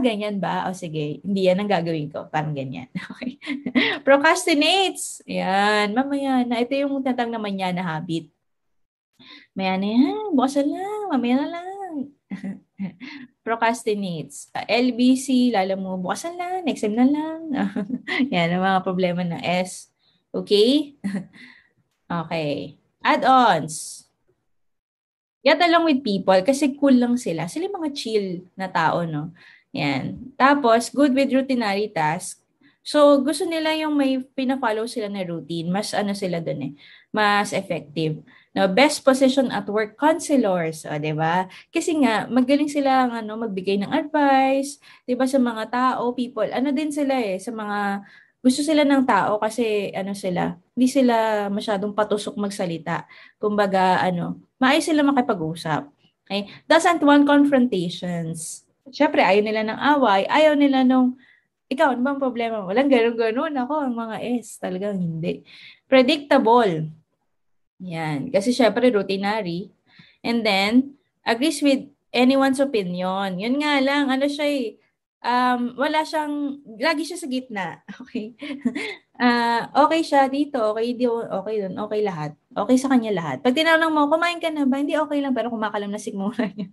Ganyan ba? O sige, hindi yan ang gagawin ko. Parang ganyan. Okay. Procrastinates. Yan, mamaya na. Ito yung tatang naman niya na habit. Maya na yan, bukas na lang, mamaya na lang. Procrastinates. LBC, lalo mo, bukas na lang, next time na lang. Yan ang mga problema ng S. Okay? Okay. Add-ons. Get along with people kasi cool lang sila. Sila yung mga chill na tao, no? Yan. Tapos, good with routinary tasks. So, gusto nila yung may pina-follow sila na routine. Mas ano sila dun eh. Mas effective. No, best position at work counselors, o, 'di ba? Kasi nga magaling sila ano magbigay ng advice, 'di ba sa mga tao, people. Ano din sila eh sa mga gusto sila ng tao kasi ano sila, hindi sila masyadong patusok magsalita. Kumbaga ano, maayos sila makipag-usap. Okay? Doesn't want confrontations. Siyempre, ayaw nila ng away, ayaw nila nung ikaw, ano bang problema mo? Walang ganun-ganun. Ako, ang mga S, talagang hindi. Predictable. Yan. Kasi syempre, routinary. And then, agrees with anyone's opinion. Yun nga lang, ano siya eh, wala siyang, lagi siya sa gitna. Okay? Okay siya dito, okay, di, okay dun, okay lahat. Okay sa kanya lahat. Pag tinanong mo, kumain ka na ba? Hindi okay lang, pero kumakalam na sigmura niya.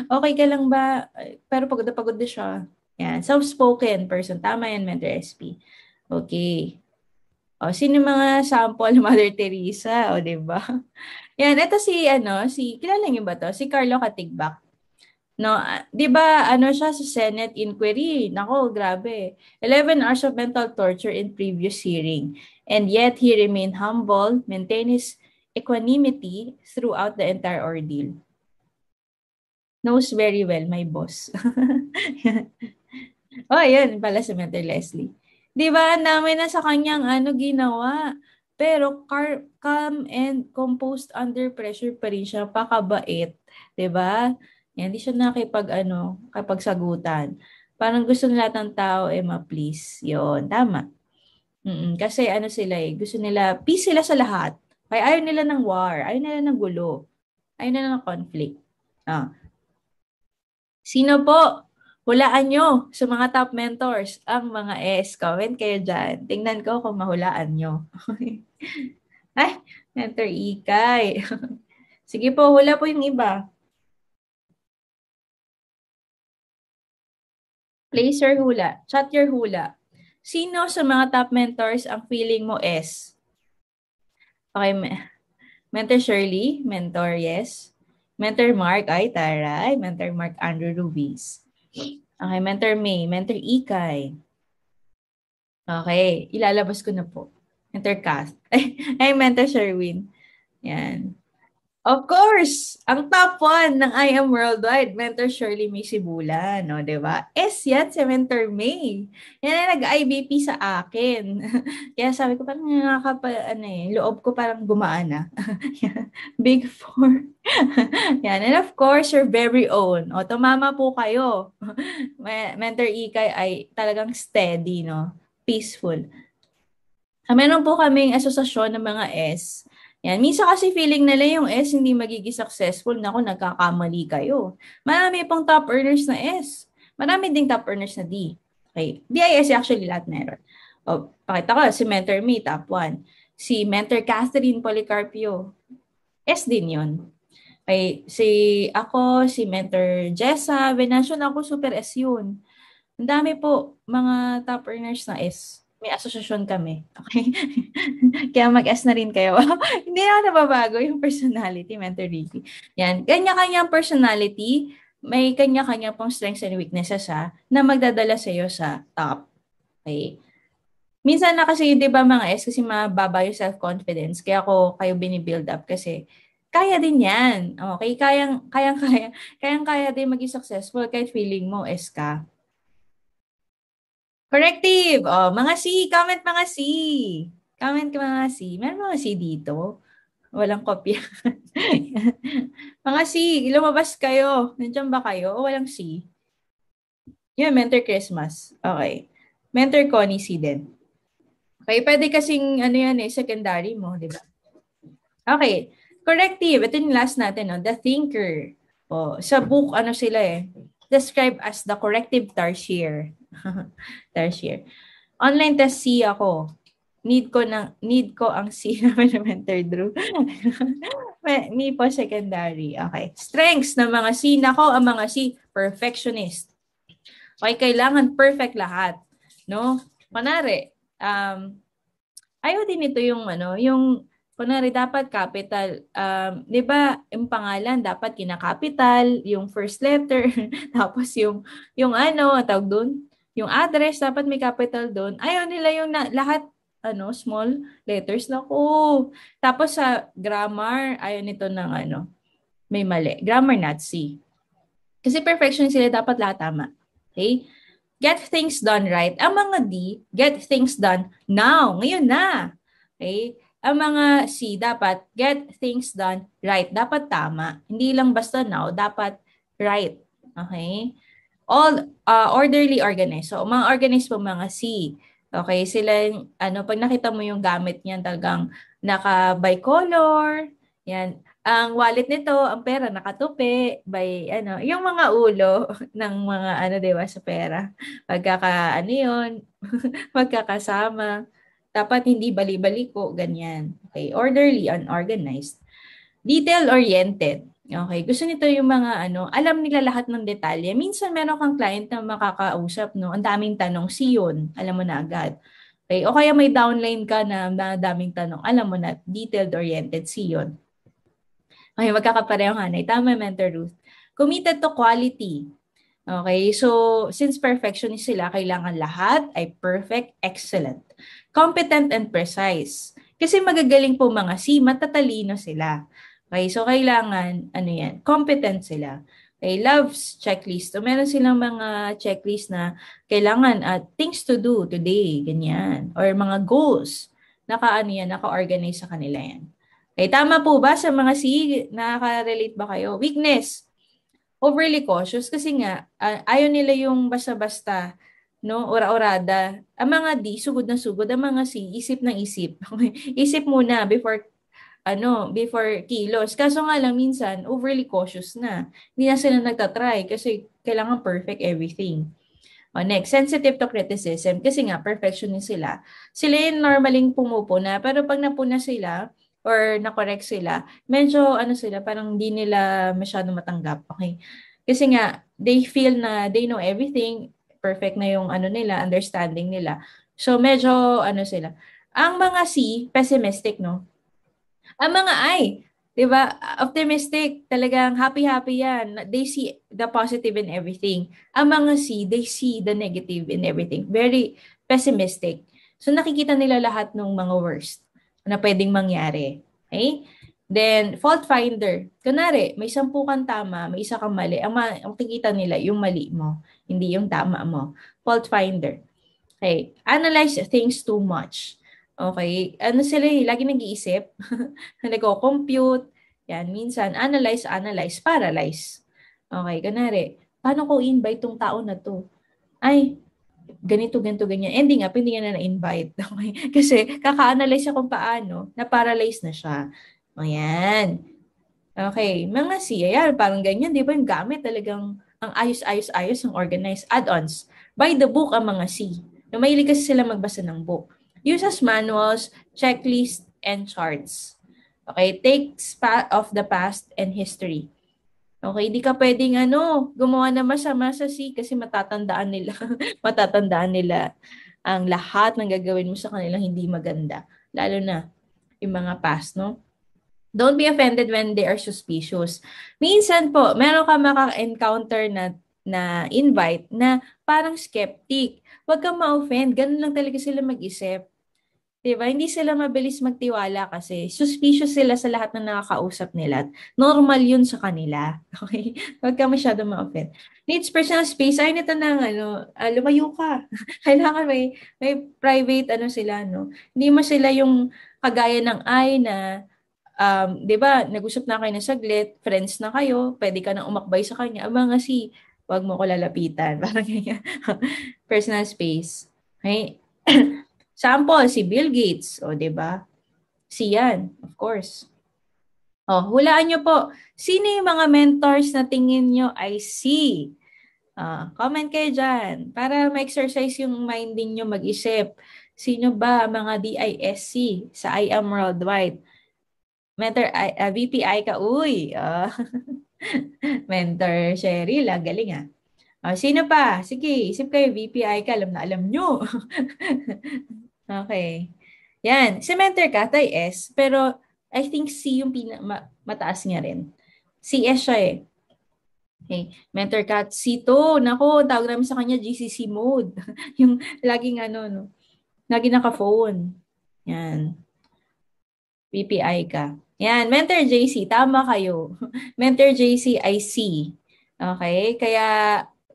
Okay ka lang ba? Pero pagod na pagod na siya. Yan. Soft-spoken person. Tama yan, Mentor SP. Okay. O, sino mga sample Mother Teresa? O, di ba? Yan, ito si, ano, kilala niyo ba to? Si Carlo Katigbak. No, 'di ba ano siya sa Senate inquiry? Nako, grabe. 11 hours of mental torture in previous hearing. And yet he remained humble, maintained his equanimity throughout the entire ordeal. Knows very well my boss. Oh, yan pala si Mentor Leslie. 'Di ba, ang dami na sa kanyang ano ginawa. Pero calm and composed under pressure pa rin siya, pakabait, 'di ba? Yan, hindi siya nakipag ano, kapag sagutan. Parang gusto ng lahat ng tao ma-please. 'Yon, tama. Kasi ano sila eh, gusto nila peace sila sa lahat. Kaya ayaw nila ng war, ayaw nila ng gulo, ayaw nila ng conflict. Ah, Sino po? Hulaan nyo sa mga top mentors ang mga S. Comment kayo dyan. Tingnan ko kung mahulaan nyo. Ay, Mentor Ikay. Sige po, hula po yung iba. Place your hula. Chat your hula. Sino sa mga top mentors ang feeling mo S? Okay, Mentor Shirley, mentor, yes. Mentor Mark, ay taray. Mentor Mark Andrew Ruiz. Okay, Mentor May, Mentor Ikay. Okay, ilalabas ko na po. Mentor Cass. Ay, Mentor Sherwin. Yan. Of course, ang top 1 ng I Am Worldwide, Mentor Shirley May Sibulan, no, 'di ba? Yan si Mentor May. Yan ang nag-IBP sa akin. Kaya sabi ko parang loob ko parang gumaan na. Big Four. Yan. And of course, your very own. O, tumama po kayo. Mentor Ikay ay talagang steady, no? Peaceful. Meron po kaming asosasyon ng mga S. Yan. Minsan kasi feeling nila yung S hindi magiging successful. Naku, nagkakamali kayo. Marami pong top earners na S. Marami ding top earners na D. Okay. DIS actually lahat meron. O, pakita ko, si Mentor Me, top 1. Si Mentor Catherine Policarpio, S din yun. Okay. Si Mentor Jessa Venancio, ako super S yun. Ang dami po mga top earners na S. May asosasyon kami. Okay? Kaya mag-S na rin kayo. Hindi na nababago yung personality, Mentor Ricky. Yan. Kanya-kanyang personality, may kanya-kanya pong strengths and weaknesses na magdadala sa iyo sa top. Okay? Minsan na kasi, di ba mga S, kasi mababa yung self-confidence. Kaya kayo binibuild up kasi kaya din yan. Okay? Kayang-kaya din maging successful kahit feeling mo S ka. Corrective. Oh, mga C. Comment mga C. Comment ka mga C. Meron mga C dito. Walang kopya. Mga C, lumabas kayo. Nandiyan ba kayo? O walang C? Yun, Mentor Christmas. Okay. Mentor Connie C din. Okay, pwede kasing secondary mo, di ba? Okay. Corrective. Ito yung last natin, no? The thinker. Oh, sa book, sila described as the corrective tarsier. Tarsier. Online test C ako. Need ko ang C naman ng Mentor Drew. Me po secondary. Okay. Strengths ng mga C. Nako, ang mga C, perfectionist. Okay, kailangan perfect lahat. No? Kunwari, ayaw din ito kunwari dapat capital. 'Di ba, yung pangalan dapat kinakapital, yung first letter, tapos yung tawag doon, yung address dapat may capital doon. Ayaw nila yung lahat small letters na ko. Tapos sa grammar, ayaw nito ng may mali. Grammar Nazi. Kasi perfection sila, dapat lahat tama. Okay? Get things done right. Ang mga D, get things done now. Ngayon na. Okay? Ang mga C, dapat get things done right. Dapat tama. Hindi lang basta now, dapat right. Okay? All orderly, organized. So, mga organized po mga C. Okay, sila, pag nakita mo yung gamit niyan, talagang naka-bicolor, yan. Ang wallet nito, ang pera nakatupi, yung mga ulo ng mga, di ba, sa pera. Yun, magkakasama. Dapat hindi bali-baliko, ganyan. Okay, orderly, unorganized. Detail-oriented. Okay, gusto nito yung mga alam nila lahat ng detalye. Minsan meron kang client na makakausap, no? Ang daming tanong, yun, alam mo na agad. Okay, o kaya may downline ka na daming tanong, alam mo na, detailed-oriented, yun. Okay, magkakaparehong hanay. Tama, Mentor Ruth. Committed to quality. Okay, so since perfectionist sila, kailangan lahat ay perfect, excellent, competent and precise. Kasi magagaling po mga C, matatalino sila. Okay, so kailangan, competent sila. Okay, loves checklist. So meron silang mga checklist na kailangan things to do today, ganyan. Or mga goals. Naka-organize sa kanila yan. Okay, tama po ba sa mga C? Nakaka-relate ba kayo? Weakness. Overly cautious kasi nga, ayaw nila yung basta-basta, no? Ora-orada. Ang mga D, sugod na sugod. Ang mga C, isip ng isip. Okay? Isip muna before kilos. Kaso nga lang minsan, overly cautious na. Hindi na sila nagtatry kasi kailangan perfect everything. Next, sensitive to criticism. Kasi nga, perfectionist sila. Sila yung normaling pumupuna, pero pag napuna sila, or na-correct sila, medyo sila, parang hindi nila masyado matanggap. Okay? Kasi nga, they feel na they know everything, perfect na yung nila, understanding nila. So, medyo sila. Ang mga C, pessimistic, no? Ang mga I, 'di ba? Optimistic, talagang happy-happy 'yan. They see the positive in everything. Ang mga C, they see the negative in everything. Very pessimistic. So nakikita nila lahat ng mga worst na pwedeng mangyari. Okay? Then, fault finder. Kunwari, may 10 kang tama, may isa kang mali. Ang kikita nila, yung mali mo, hindi yung tama mo. Fault finder. Okay. Analyze things too much. Okay. Ano sila lagi nag-iisip. Nagko-compute. Yan. Minsan, analyze, paralyze. Okay. Kunwari, paano ko invite tong tao na to? Ay, ganito, ganito, ganyan. Ending up, hindi niya na na-invite. Okay? Kasi, kaka-analyze siya kung paano, na-paralyze na siya. Ayan. Okay. Mga C, ayan, parang ganyan. Di ba yung gamit talagang ang ayos-ayos-ayos, ang organized add-ons. By the book ang mga C. Na mahilig kasi sila magbasa ng book. Uses manuals, checklist, and charts. Okay, takes of the past and history. Okay, di ka pwedeng gumawa na masama sa C kasi matatandaan nila. Matatandaan nila ang lahat ng gagawin mo sa kanila hindi maganda. Lalo na yung mga past, no? Don't be offended when they are suspicious. Minsan po, meron ka maka-encounter na invite na parang skeptic. Huwag kang ma-offend. Ganun lang talaga sila mag-isip. Diba? Hindi sila mabilis magtiwala kasi suspicious sila sa lahat na nakakausap nila. Normal yun sa kanila. Okay? Huwag ka masyado ma-offend. Needs personal space. Ay, nito na lumayo ka. Kailangan may private sila, no? Hindi mo sila yung kagaya ng na 'di ba, nag-usap na kayo ng saglit, friends na kayo, pwede ka nang umakbay sa kanya. Mga si, wag mo ko lalapitan. Parang ganyan. Personal space. Okay? Sample, si Bill Gates. O, 'di ba? Si yan, of course. Oh, hulaan nyo po. Sino yung mga mentors na tingin nyo ay si? Comment kayo dyan para ma-exercise yung mind nyo mag-isip. Sino ba mga DISC sa I Am Worldwide? Mentor, VPI ka, uy. Mentor Cheryl, galing sino pa? Sige, isip kayo, VPI ka, alam na alam nyo. Okay. Yan, si mentor ka, tay S, pero I think C yung mataas niya rin. CS siya eh. Okay. Mentor ka, C2, nako, tawag namin sa kanya GCC mode. Yung laging no? Laging naka-phone. Yan. PPI ka. Yan, Mentor JC, tama kayo. Mentor JC ay C. Okay? Kaya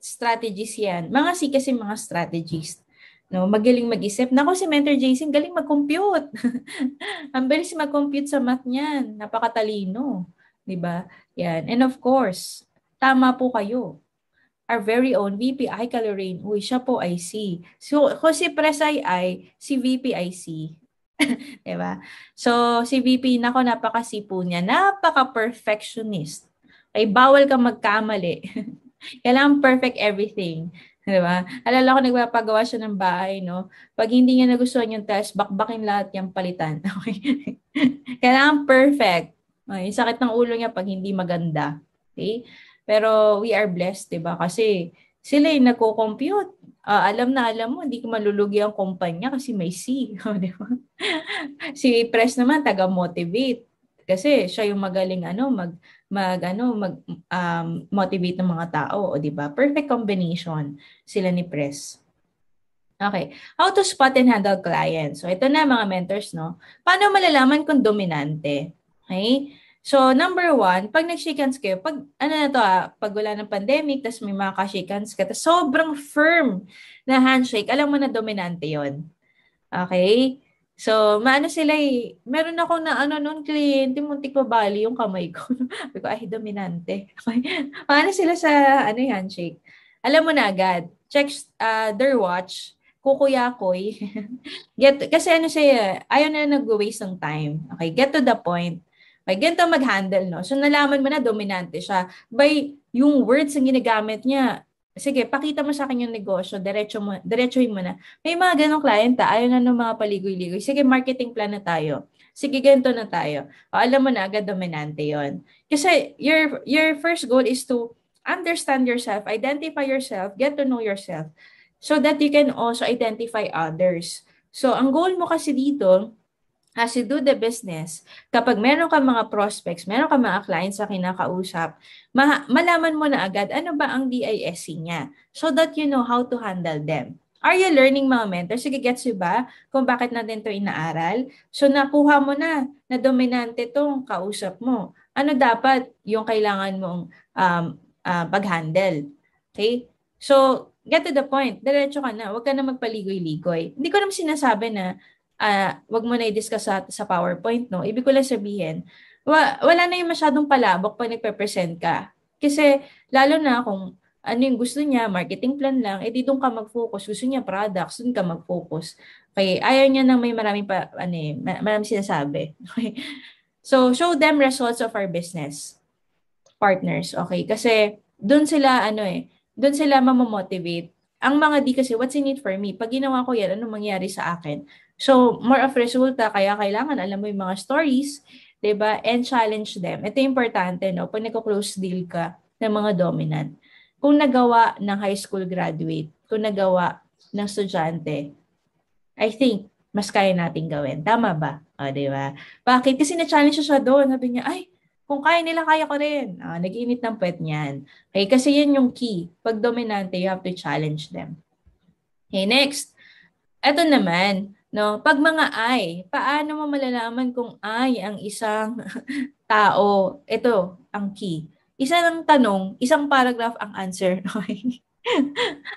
strategies yan. Mga C kasi mga strategies. No, magaling mag-isip. Nako si Mentor JC, galing mag-compute. Ang bilis mag-compute sa math niyan. Napakatalino. 'Di ba? Yan. And of course, tama po kayo. Our very own VP I Lorraine. Uy, siya po ay C. So, kung si Presay ay, si VP ay C. Diba? So, si VP, nako, napakasipo niya. Napaka-perfectionist. Ay, bawal kang magkamali. Kailangan perfect everything. Diba? Alala ko, nagpapagawa siya ng bahay, no? Pag hindi niya nagustuhan yung test, bakbakin lahat yung palitan. Okay? Kailangan perfect. Okay? Sakit ng ulo niya pag hindi maganda. Okay? Pero we are blessed, diba? Kasi sila yung nagko-compute. Alam na alam mo, hindi ko malulugi ang kumpanya kasi may C. Di ba? Si Press naman, taga-motivate. Kasi siya yung magaling motivate ng mga tao, o di ba? Perfect combination sila ni Press. Okay. How to spot and handle clients. So ito na mga mentors, no? Paano malalaman kung dominante? Okay? So, number 1, pag nag-shake hands kayo, pag pag wala ng pandemic, tas may mga ka-shake hands ka, tas sobrang firm na handshake, alam mo na dominante yon. Okay? So, sila meron ako na noon kliyente, muntik pa bali yung kamay ko. Sabi ko, ay, dominante. Okay? Maano sila sa handshake. Alam mo na agad. Check their watch. Kukuyakoy. Kasi siya, ayaw na nag-waste ng time. Okay? Get to the point. Okay, ganito mag-handle, no? So, nalaman mo na dominante siya by yung words na ginagamit niya. Sige, pakita mo sa akin yung negosyo, diretsuhin mo na. May mga ganong client, ayaw na ng mga paligoy-ligoy. Sige, marketing plan na tayo. Sige, ganito na tayo. Alam mo na agad, dominante yon. Kasi your first goal is to understand yourself, identify yourself, get to know yourself, so that you can also identify others. So, ang goal mo kasi dito, as you do the business, kapag meron ka mga prospects, meron ka mga clients sa kinakausap, malaman mo na agad ano ba ang DISC niya so that you know how to handle them. Are you learning, mga mentor? Sige, gets you ba kung bakit natin to inaaral? So, nakuha mo na dominante tong kausap mo. Ano dapat yung kailangan mong pag-handle? Okay? So, get to the point. Diretso ka na. Huwag ka na magpaligoy-ligoy. Hindi ko naman sinasabi na wag mo na i-discuss sa PowerPoint, no? Ibig ko lang sabihin, wala na yung masyadong palabok pag nagpe-present ka. Kasi, lalo na kung ano yung gusto niya, marketing plan lang, edi doon ka mag-focus. Gusto niya products, doon ka mag-focus. Okay, ayaw niya nang may maraming maraming sinasabi. Okay. So, show them results of our business partners. Okay, kasi doon sila doon sila mamomotivate. Ang mga di kasi, what's in it for me? Pag ginawa ko yan, ano mangyari sa akin? So, more of resulta, kaya kailangan alam mo yung mga stories, 'di ba? And challenge them. Ito yung importante, no? Pag nagko-close deal ka ng mga dominant, kung nagawa ng high school graduate, kung nagawa ng estudyante, I think, mas kaya natin gawin. Tama ba? O, di ba? Bakit? Kasi na-challenge siya doon. Sabi niya, ay, kung kaya nila, kaya ko rin. Nag-init ng puwet niyan. Okay, kasi yan yung key. Pag dominante, you have to challenge them. Okay, next. Ito naman, no? Pag mga I, paano mo malalaman kung I ang isang tao? Ito, ang key. Isa ng tanong, isang paragraph ang answer. Okay?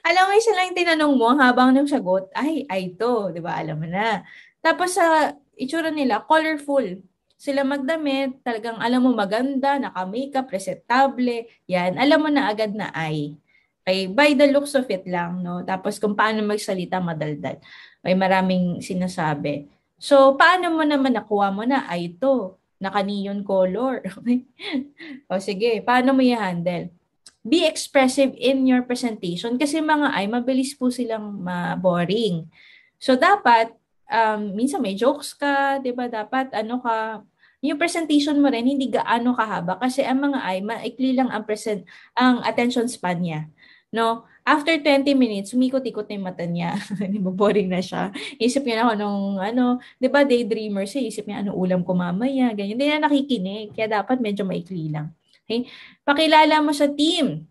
Alam mo, isa lang yung tinanong mo habang nang sagot, ay to, di ba? Alam mo na. Tapos sa itsura nila, colorful. Sila magdamit, talagang alam mo maganda, naka-makeup, presentable, yan. Alam mo na agad na ay. Okay, by the looks of it lang, no? Tapos kung paano magsalita, madaldal. May maraming sinasabi. So, paano mo naman nakuha mo na ay to? Naka-neon color. Okay? O sige, paano mo i-handle? Be expressive in your presentation kasi mga ay mabilis po silang ma-boring. So dapat minsan may jokes ka, 'di ba? Dapat yung presentation mo rin hindi gaano kahaba kasi ang mga ay maikli lang ang attention span niya. No? After 20 minutes, umikot-ikot na yung mata niya. Boring na siya. Isip niya na ako di ba daydreamer siya, isip niya ano ulam ko mamaya, ganyan. Hindi na nakikinig. Kaya dapat medyo maikli lang. Okay? Pakilala mo sa team.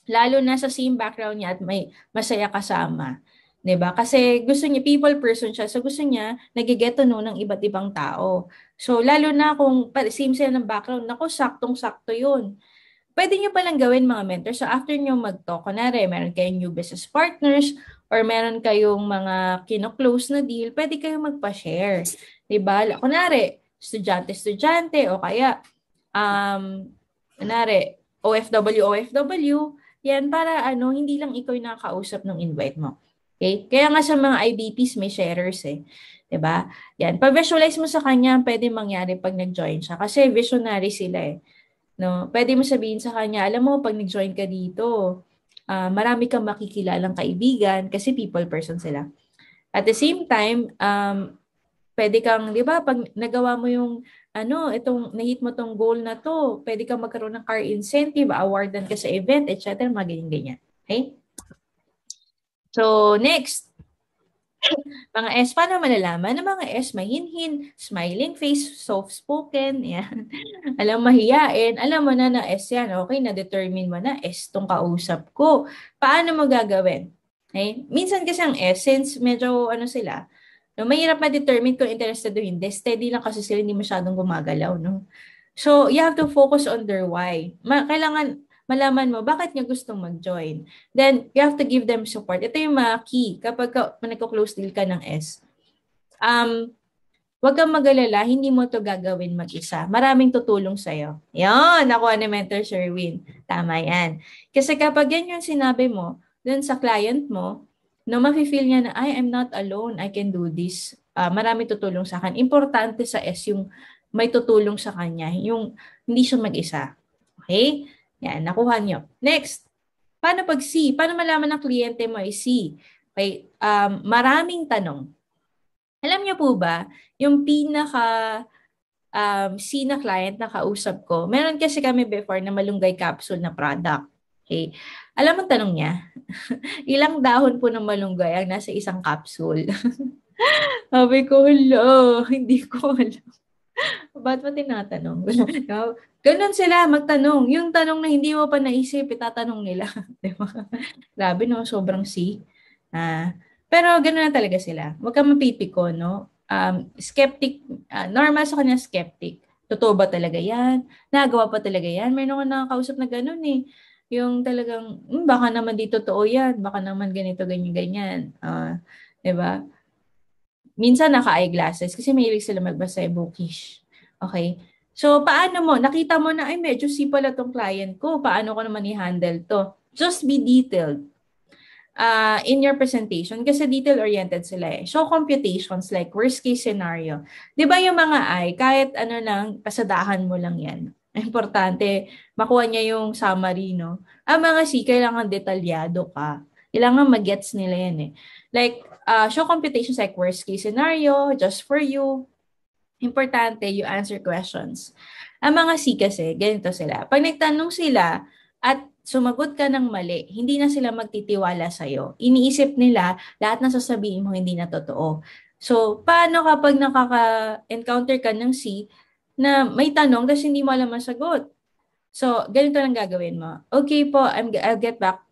Lalo na sa same background niya at may masaya kasama. 'Di ba? Kasi gusto niya, people person siya. So gusto niya, nagiget to know ng iba't ibang tao. So lalo na kung same sila ng background, nako, saktong-sakto yun. Pwede niyo palang gawin, mga mentor. So after niyo mag-talk, kunwari, meron kayong new business partners or meron kayong mga kino-close na deal, pwede kayong magpa-share. 'Di ba? Kunwari, estudyante-estudyante o kaya kunwari, OFW, yan para hindi lang ikaw yung nakakausap ng invite mo. Okay? Kaya nga sa mga IBPs may sharers eh. 'Di ba? Yan, pag-visualize mo sa kanya, pwede mangyari pag nag-join siya kasi visionary sila eh. No, pwede mo sabihin sa kanya, alam mo pag nag-join ka dito, marami kang makikilalang kaibigan kasi people person sila. At the same time, pwede kang, 'di ba, pag nagawa mo yung nahit mo tong goal na to, pwede kang magkaroon ng car incentive, awardan ka sa event, etc. Mga ganyan-ganyan. Okay? So, next. Mga S, paano malalaman? Ang mga S, mahinhin, smiling face, soft-spoken, yan. Alam, mahiyain. Alam mo na S yan. Okay, na-determine mo na S tong kausap ko. Paano mo gagawin? Okay? Minsan kasi ang S, since medyo sila, no, mahirap ma-determine kung interested o hindi. Steady lang kasi sila, hindi masyadong gumagalaw. No? So, you have to focus on their why. Kailangan malaman mo bakit niya gustong mag-join. Then, you have to give them support. Ito yung mga key kapag nagko-close deal ka ng S. Huwag kang mag-alala, hindi mo to gagawin mag-isa. Maraming tutulong sa'yo. Yan, nakuha ni Mentor Sherwin. Tama yan. Kasi kapag yan yung sinabi mo dun sa client mo, no, mafe-feel niya na, I'm not alone, I can do this. Marami tutulong sa akin. Importante sa S yung may tutulong sa kanya, yung hindi siya mag-isa. Okay? Yan, nakuha niyo. Next, paano pag C? Paano malaman ng kliyente mo ay C? Okay, maraming tanong. Alam niyo po ba, yung C na client na kausap ko, meron kasi kami before na malunggay capsule na product. Okay. Alam mo tanong niya, ilang dahon po ng malunggay ang nasa isang capsule? Sabi ko, hello, hindi ko alam. Ba't mo tinatanong? Ganon sila magtanong. Yung tanong na hindi mo pa naisip, itatanong nila. Diba? Grabe no, sobrang C. Ah, pero gano'n na talaga sila. Huwag kang mapipiko, no? Skeptic, normal sa kanya skeptic. Totoo ba talaga yan? Nagawa pa talaga yan? Meron ko nakakausap na gano'n eh. Yung talagang, baka naman di totoo yan. Baka naman ganito, ganyan, ganyan. 'Di ba? Minsan naka-eyeglasses kasi mahilig sila magbasa eh, bookish. Okay? So, paano mo? Nakita mo na, ay, medyo si pala tong client ko. Paano ko naman i-handle to? Just be detailed in your presentation kasi detail-oriented sila eh. Show computations like worst case scenario. Di ba yung mga ay, kahit ano lang, pasadahan mo lang yan. Importante, makuha niya yung summary, no? Ang mga C, kailangan detalyado ka. Kailangan mag-gets nila yan eh. Like, show computations like worst case scenario, just for you. Importante, you answer questions. Ang mga C kasi, ganito sila. Pag nagtanong sila at sumagot ka ng mali, hindi na sila magtitiwala sa'yo. Iniisip nila, lahat ng sasabihin mo hindi na totoo. So, paano kapag nakaka-encounter ka ng C na may tanong tapos hindi mo alam ang sagot? So, ganito lang gagawin mo. Okay po, I'll get back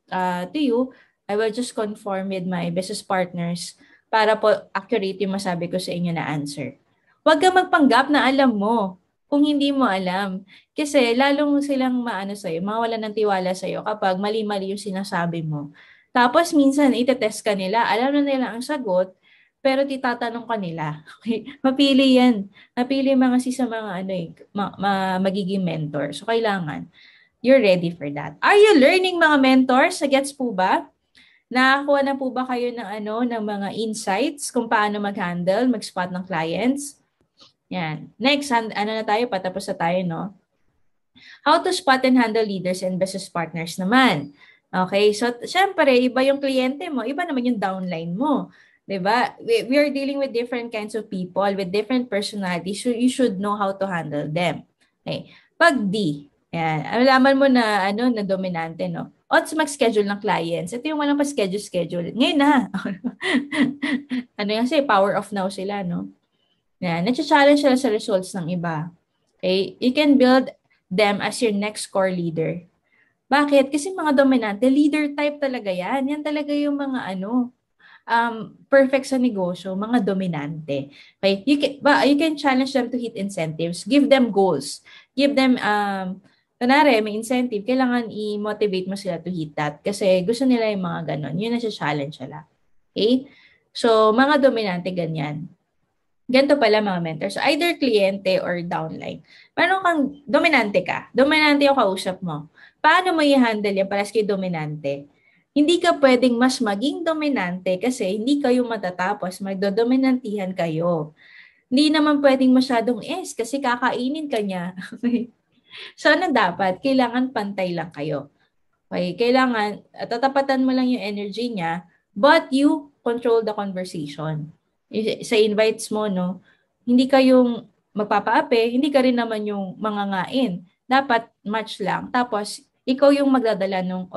to you. I will just confirm with my business partners para po accurate yung masabi ko sa inyo na answer. Huwag kang magpanggap na alam mo kung hindi mo alam. Kasi lalong silang maano sa'yo, mawalan ng tiwala sa'yo kapag mali-mali yung sinasabi mo. Tapos minsan itetest ka nila, alam na nila ang sagot, pero titatanong ka nila. Okay? Mapili yan. Mapili mga sa mga ano eh, magiging mentor. So kailangan, you're ready for that. Are you learning mga mentors? Sa gets po ba? Nakakuha na po ba kayo ng ng mga insights kung paano mag-handle, mag-spot ng clients? Yan. Next, ano na tayo, patapos na tayo, no? How to spot and handle leaders and business partners naman. Okay, so syempre, iba yung kliyente mo, iba naman yung downline mo. 'Di ba? We are dealing with different kinds of people with different personalities, so you should know how to handle them. Okay. Pag D, yan, alaman mo na na dominante, no? Odds mag-schedule ng clients. Ito yung walang pa-schedule. Ngayon na. Ano yan kasi, power off now sila, no? Yan, nag-challenge sila sa results ng iba. Okay? You can build them as your next core leader. Bakit? Kasi mga dominante, leader type talaga yan. Yan talaga yung mga perfect sa negosyo, mga dominante. Okay? You can challenge them to hit incentives. Give them goals. Give them, kunwari, may incentive, kailangan i-motivate mo sila to hit that. Kasi gusto nila yung mga ganon. Yun na challenge sila. Okay? So, mga dominante, ganyan. Ganito pala mga mentors. So either kliyente or downline. Meron kang, dominante ka. Dominante yung kausap mo. Paano mo i-handle yan para kay dominante? Hindi ka pwedeng mas maging dominante kasi hindi kayo matatapos. Magdodominantihan kayo. Hindi naman pwedeng masyadong kasi kakainin ka niya. So ano dapat? Kailangan pantay lang kayo. Okay? Kailangan, tatapatan mo lang yung energy niya, but you control the conversation. Sa invites mo, no, hindi kayong magpapaapi, hindi ka rin naman yung mangangain. Dapat match lang. Tapos, ikaw yung magdadala nung,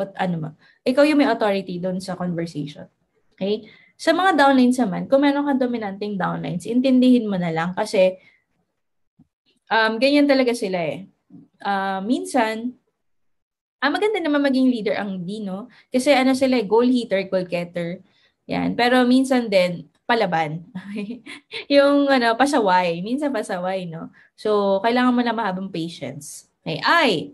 ikaw yung may authority doon sa conversation. Okay? Sa mga downlines naman, kung meron kang dominanting downlines, intindihin mo na lang kasi ganyan talaga sila eh. Minsan, maganda naman maging leader ang D, no? Kasi sila, goal hitter, goal getter. Yan. Pero minsan din, palaban. Yung pasaway. Minsan pasaway, no? So, kailangan mo na mahabang patience. Okay.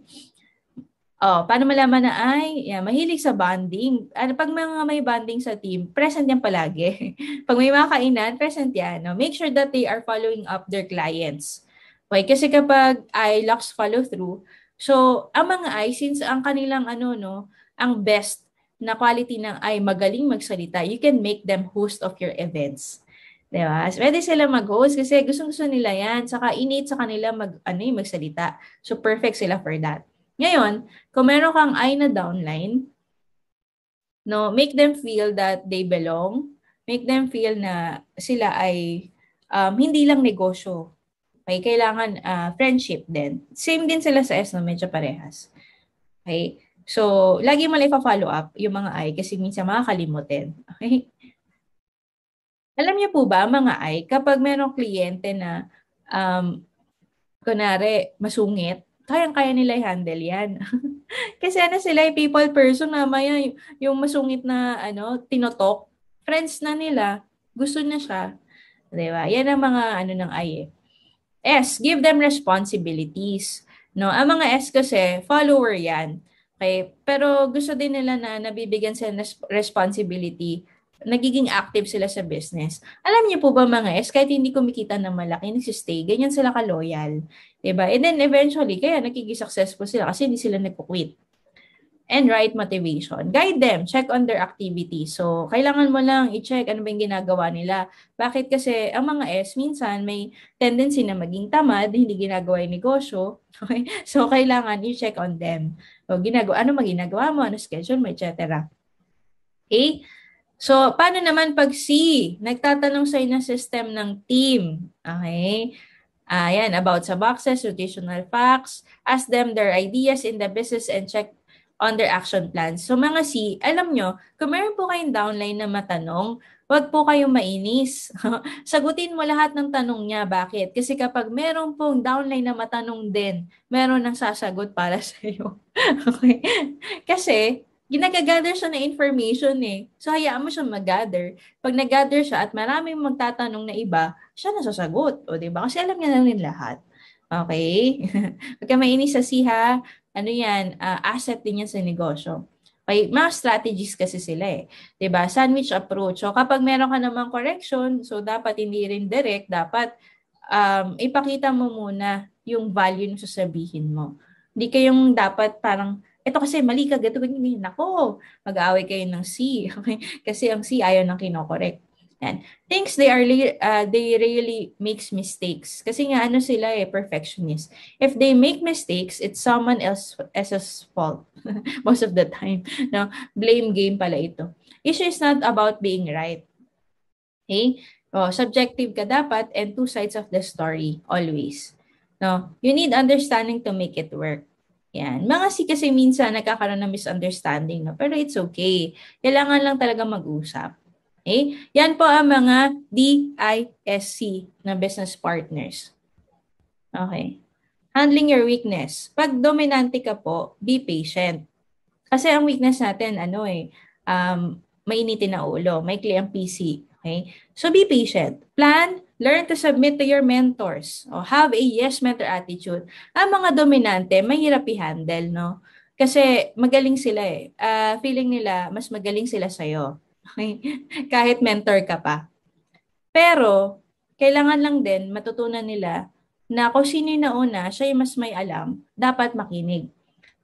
Paano malaman na mahilig sa bonding. Pag may bonding sa team, present yan palagi. Pag may mga kainan, present yan. No? Make sure that they are following up their clients. Okay, kasi kapag I lacks follow through, so ang mga since ang kanilang ang best na quality ng magaling magsalita, you can make them host of your events. Diba? So, pwede sila mag-host kasi gusto nila yan. Saka innate sa kanila magsalita. So perfect sila for that. Ngayon, kung meron kang na downline, no, make them feel that they belong. Make them feel na sila ay hindi lang negosyo. Okay, kailangan friendship din. Same din sila sa S, no? Medyo parehas. Okay? So, lagi mo lang ipa-follow up yung mga kasi minsan makakalimutin. Okay? Alam niyo po ba, mga kapag merong kliyente na kunwari, masungit, kayang-kaya nila i-handle yan. Kasi sila, people person, maya yung masungit na, tinotok. friends na nila, gusto na siya. Diba? Yan ang mga ano ng I eh. S, give them responsibilities. No, ang mga S kasi follower 'yan. Okay? Pero gusto din nila na nabibigyan sila ng responsibility. Nagiging active sila sa business. Alam niyo po ba mga S, kahit hindi kumikita ng malaki, nagsistay, ganyan sila ka-loyal. Diba? And then eventually, kaya nagiging successful sila kasi hindi sila nagko-quit. And right motivation. Guide them, check on their activity. So, kailangan mo lang i-check ano ba yung ginagawa nila. Bakit? Kasi ang mga S, minsan may tendency na maging tamad, hindi ginagawa yung negosyo. Okay? So, kailangan i-check on them. O, ano ginagawa mo, ano schedule mo, etc. Okay? So, paano naman pag C? Nagtatanong sa'yo ng system ng team. Okay? Ayan, about sa boxes, rotational facts, ask them their ideas in the business and check on their action plans. So mga C, alam nyo, kung meron po kayong downline na matanong, wag po kayong mainis. Sagutin mo lahat ng tanong niya. Bakit? Kasi kapag meron pong downline na matanong din, meron nang sasagot para sa iyo. Okay? Kasi, ginagagather siya na information eh. So, hayaan mo siya mag-gather. Pag nag-gather siya at maraming magtatanong na iba, siya nasasagot. O, diba? Kasi alam niya na rin lahat. Okay? Pagka mainis sa siha, ano yan, asset din yan sa negosyo. Okay, mga strategies kasi sila eh. 'Di ba? Sandwich approach. So kapag meron ka namang correction, so dapat hindi rin direct, dapat ipakita mo muna yung value ng sasabihin mo. Hindi kayong dapat parang ito kasi mali ka, gato ganyan. Nako, mag-aaway kayo ng C. Okay? Kasi ang C ayaw nang kinokorek. Yan. Thinks they really makes mistakes. Kasi nga ano sila eh, perfectionist. If they make mistakes, it's someone else's fault. Most of the time. No? Blame game pala ito. Issue is not about being right. Okay? Subjective ka dapat and two sides of the story always. No? You need understanding to make it work. Yan. Mga si kasi minsan nagkakaroon ng misunderstanding, no? Pero it's okay. Kailangan lang talaga mag-usap. Okay? Yan po ang mga DISC na business partners. Okay. Handling your weakness. Pag dominante ka po, be patient. Kasi ang weakness natin, mainitin na ulo, maikli ang PC. Okay? So be patient. Plan, learn to submit to your mentors. O have a yes mentor attitude. Ang mga dominante, mahirap i-handle, no? Kasi magaling sila eh. Feeling nila, mas magaling sila sa'yo. Okay? Kahit mentor ka pa. Pero, kailangan lang din matutunan nila na kung sino yung nauna, siya yung mas may alam, dapat makinig.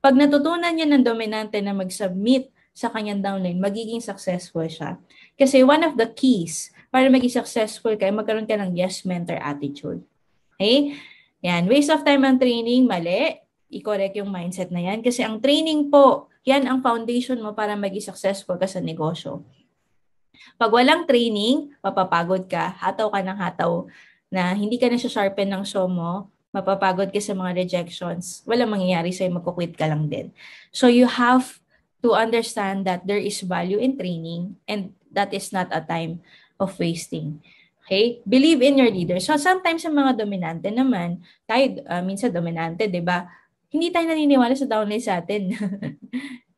Pag natutunan niya ng dominante na mag-submit sa kanyang downline, magiging successful siya. Kasi one of the keys para maging successful ka, magkaroon ka ng yes mentor attitude. Okay? Yan. Waste of time ang training, mali. I-correct yung mindset na yan. Kasi ang training po, yan ang foundation mo para maging successful ka sa negosyo. Pag walang training, mapapagod ka, hataw ka ng hataw na hindi ka na sharpen ng show mo, mapapagod ka sa mga rejections, walang mangyayari sa'yo, magkukwit ka lang din. So you have to understand that there is value in training and that is not a time of wasting. Okay? Believe in your leader. So sometimes sa mga dominante naman, tayo minsan dominante, 'di ba? Hindi tayo naniniwala sa downline sa atin.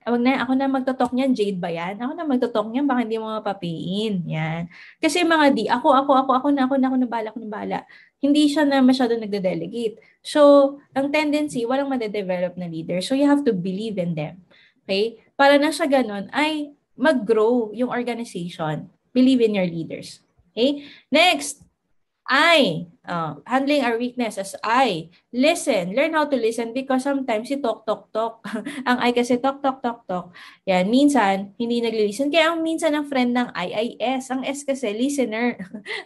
Ako na magtotalk niyan, Jade ba yan? Ako na magtotalk niyan, baka hindi mo mapapiin. Yan. Kasi mga ako na bala. Hindi siya na masyado nagde-delegate. So, ang tendency, walang madedevelop na leader. So, you have to believe in them. Okay? Para na sa ganun, ay mag-grow yung organization. Believe in your leaders. Okay? Next, handling our weakness as I. Listen. Learn how to listen because sometimes si talk. Ang I kasi talk. Yan, minsan, hindi nagli-listen. Kaya ang minsan ang friend ng I ay S. Ang S kasi, listener.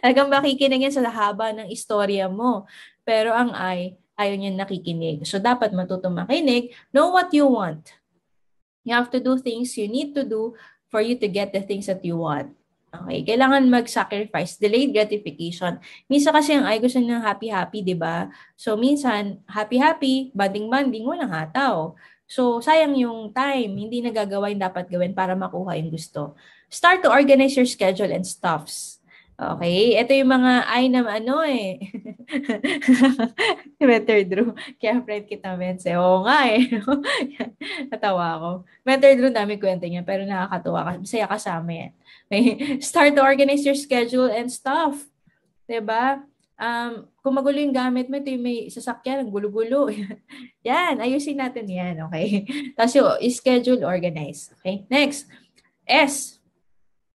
Talagang makikinig yan sa haba ng istorya mo. Pero ang I, ayaw niya nakikinig. So, dapat matutong makinig. Know what you want. You have to do things you need to do for you to get the things that you want. Okay, kailangan mag-sacrifice, delayed gratification. Minsan kasi ang ay gusto ng happy-happy, di ba? So, minsan, happy-happy, banding-banding, walang hataw. So, sayang yung time, hindi nagagawa yung dapat gawin para makuha yung gusto. Start to organize your schedule and stuffs. Okay, ito yung mga ay na Mentor Drew. Kaya friend kita, Mense. Oo nga eh. Natawa ako. Mentor Drew, dami kwento niya, pero nakakatuwa ka. Masaya kasama yan. May start to organize your schedule and stuff. 'Di ba? Kung magulo yung gamit mo, ito yung may sasakyan, ang gulo-gulo. Yan, ayusin natin yan, okay? Tapos yung schedule, organize. Okay? Next, S.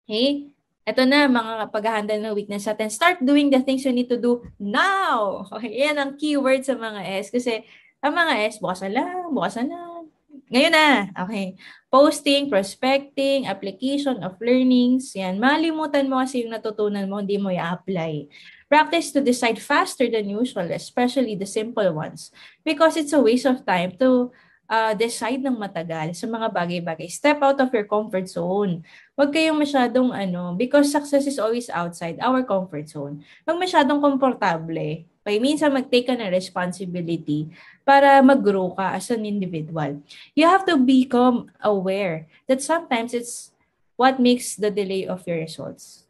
Okay? Ito na, mga pag-handle ng weakness natin. Start doing the things you need to do now. Okay? Yan ang keyword sa mga S. Kasi ang mga S, bukas na lang, bukas na lang. Ngayon na. Okay. Posting, prospecting, application of learnings. Yan. Malimutan mo kasi yung natutunan mo, hindi mo i-apply. Practice to decide faster than usual, especially the simple ones. Because it's a waste of time to decide ng matagal sa mga bagay-bagay. Step out of your comfort zone. Huwag kayong masyadong because success is always outside our comfort zone. Huwag masyadong komportable. Kaya minsan mag-take ka ng responsibility para mag-grow ka as an individual. You have to become aware that sometimes it's what makes the delay of your results.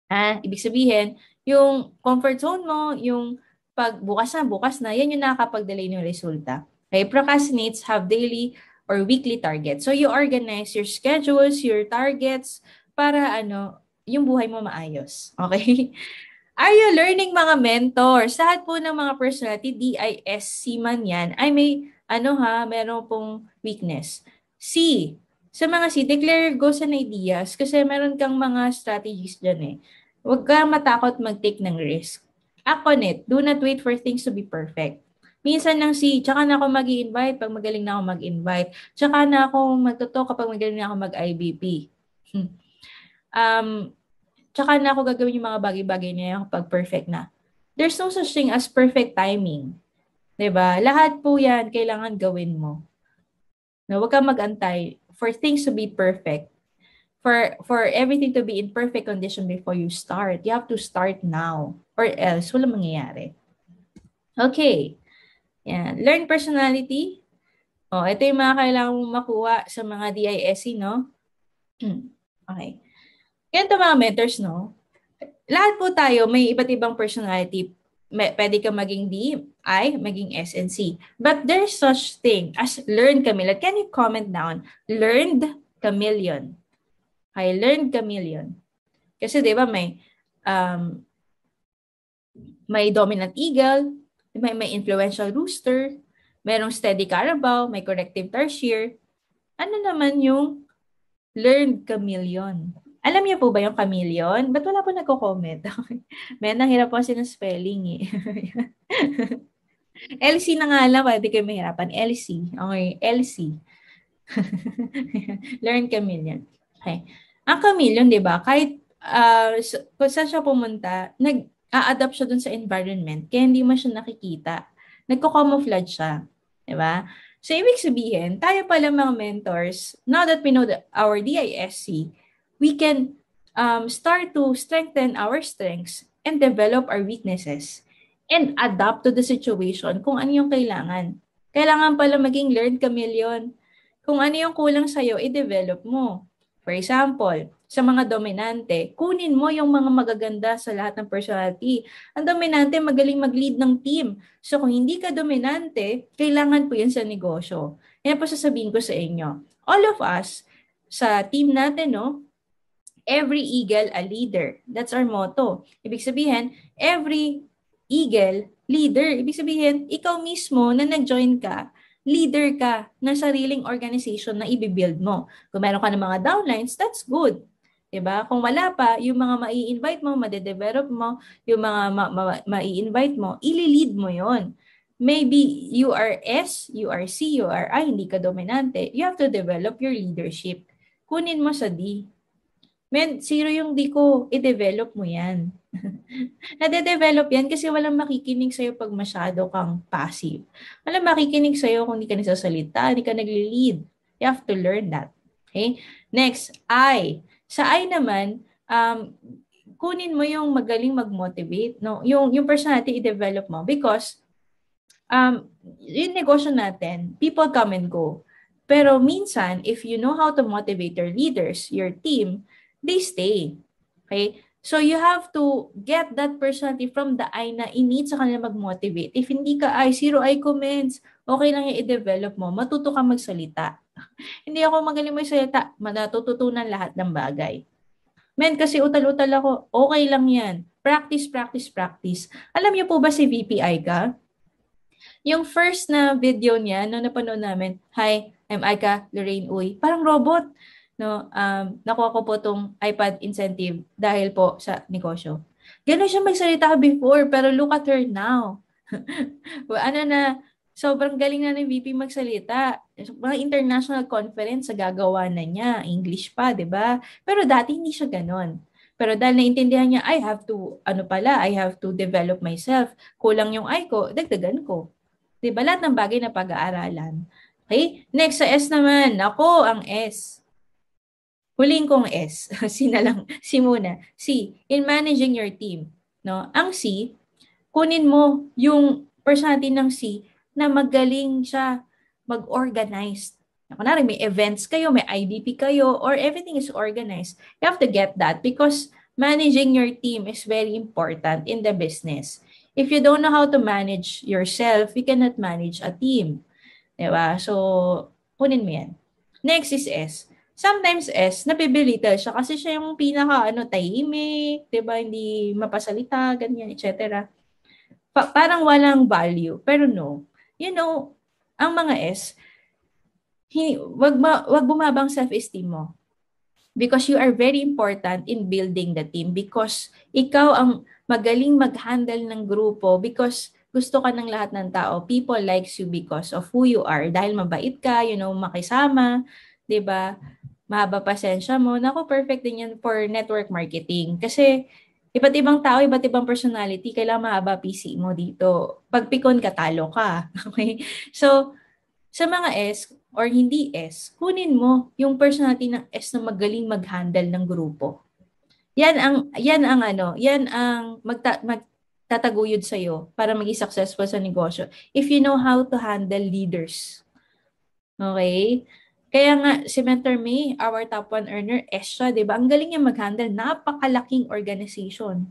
Ibig sabihin, yung comfort zone mo, yung pag bukas na, yan yung nakakapag-delay ng resulta. Okay, procrastinates have daily or weekly targets. So you organize your schedules, your targets, para yung buhay mo maayos. Okay? Are you learning mga mentors? Lahat po ng mga personality, DISC man yan, ay may, meron pong weakness. C, sa mga C, declare goals and ideas kasi meron kang mga strategies dyan eh. Huwag kang matakot mag-take ng risk. Act on it. Do not wait for things to be perfect. Minsan ng C, tsaka na ako mag-i-invite pag magaling na ako mag-invite. Tsaka na ako magtotoo kapag magaling na ako mag-IBP. Tsaka na ako gagawin yung mga bagay-bagay na yan kapag perfect na. There's no such thing as perfect timing. 'Di ba? Lahat po yan kailangan gawin mo. No, huwag kang mag-antay for things to be perfect. For everything to be in perfect condition before you start. You have to start now or else wala mangyayari. Okay. Yan. Learn personality. Ito yung mga kailangan mong makuha sa mga DISC, no? Okay. Ganito mga mentors, no? Lahat po tayo may iba't ibang personality. Pwede ka maging D, I, maging S, and C. But there's such thing as learned chameleon. Can you comment down? Learned chameleon. Okay, learned chameleon. Kasi di ba may dominant eagle, may influential rooster, merong steady carabao, may corrective tarsier. Ano naman yung learned chameleon? Alam niyo po ba yung chameleon? Ba't wala po nagko-comment? May nahirap po kasi ng spelling eh. LC na nga lang, pwede kayo mahirapan. LC. Okay, LC. Learn chameleon. Okay. Ang chameleon, di ba, kahit kung saan siya pumunta, nag-a-adapt siya dun sa environment, kaya hindi mo siya nakikita. Nagko-camouflage siya. Di ba? So, ibig sabihin, tayo pala mga mentors, now that we know our DISC, we can start to strengthen our strengths and develop our weaknesses and adapt to the situation kung ano yung kailangan. Kailangan pala maging learned chameleon. Kung ano yung kulang sa'yo, i-develop mo. For example, sa mga dominante, kunin mo yung mga magaganda sa lahat ng personality. Ang dominante, magaling mag-lead ng team. So kung hindi ka dominante, kailangan po yan sa negosyo. Yan po sasabihin ko sa inyo. All of us, sa team natin, no, every eagle a leader. That's our motto. Ibig sabihin, every eagle, leader. Ibig sabihin, ikaw mismo na nag-join ka, leader ka ng sariling organization na i-build mo. Kung meron ka ng mga downlines, that's good. Diba? Kung wala pa, yung mga mai-invite mo, madedevelop mo, yung mga mai-invite mo, ili-lead mo yon. Maybe you are S, you are C, you are I, hindi ka dominante. You have to develop your leadership. Kunin mo sa D. Zero yung D ko, i-develop mo yan. Nade-develop yan kasi walang makikinig sa'yo pag masyado kang passive. Walang makikinig sa'yo kung hindi ka nagsasalita, hindi ka nagli-lead. You have to learn that. Okay? Next, I. Sa I naman, kunin mo yung magaling mag-motivate. No? Yung personality i-develop mo because yung negosyo natin, people come and go. Pero minsan, if you know how to motivate your leaders, your team, they stay. Okay? So you have to get that personality from the I na in-need sa kanila mag-motivate. If hindi ka I, zero I comments, okay lang yung i-develop mo. Matuto ka magsalita. Hindi ako magaling magsalita, natututunan lahat ng bagay. Men, kasi utal-utal ako, okay lang yan. Practice, practice, practice. Alam niyo po ba si VPI ka? Yung first na video niya, no, napanood namin, Hi, I'm Aika Lorraine Uy. Parang robot. No, nakuha ko po tong iPad incentive dahil po sa negosyo. Ganun siya magsalita before, pero look at her now. Ano na, sobrang galing na ng VP magsalita. Mga international conference sa gagawa na niya. English pa, di ba? Pero dati hindi siya ganon. Pero dahil naintindihan niya, I have to develop myself. Kulang yung I ko, dagdagan ko. Di ba? Lahat ng bagay na pag-aaralan. Okay? Next sa S naman. Ako, ang S. Huling kong S. C na lang. C muna. C, in managing your team. No? Ang C, kunin mo yung personality ng C na magaling siya mag-organize. Kunwari, may events kayo, may IDP kayo, or everything is organized. You have to get that because managing your team is very important in the business. If you don't know how to manage yourself, you cannot manage a team. Diba? So, kunin mo yan. Next is S. Sometimes S, nabibilita siya kasi siya yung tahimik, diba? Hindi mapasalita, ganyan, etc. Parang walang value. Pero no. You know, ang mga S, wag bumabang self-esteem mo. Because you are very important in building the team. Because ikaw ang magaling mag-handle ng grupo. Because gusto ka ng lahat ng tao. People likes you because of who you are. Dahil mabait ka, makisama, 'di ba? Mahaba pasensya mo. Naku, perfect din yan for network marketing. Kasi iba't ibang tao, iba't ibang personality, kailangan mahaba PC mo dito. Pag pikon ka, talo ka. Okay? So, sa mga S or hindi S, kunin mo yung personality ng S na magaling mag-handle ng grupo. Yan ang magtataguyod sa iyo para maging successful sa negosyo. If you know how to handle leaders. Okay? Kaya nga, si Mentor May, our top 1 earner, S siya, di ba? Ang galing niya mag-handle. Napakalaking organization.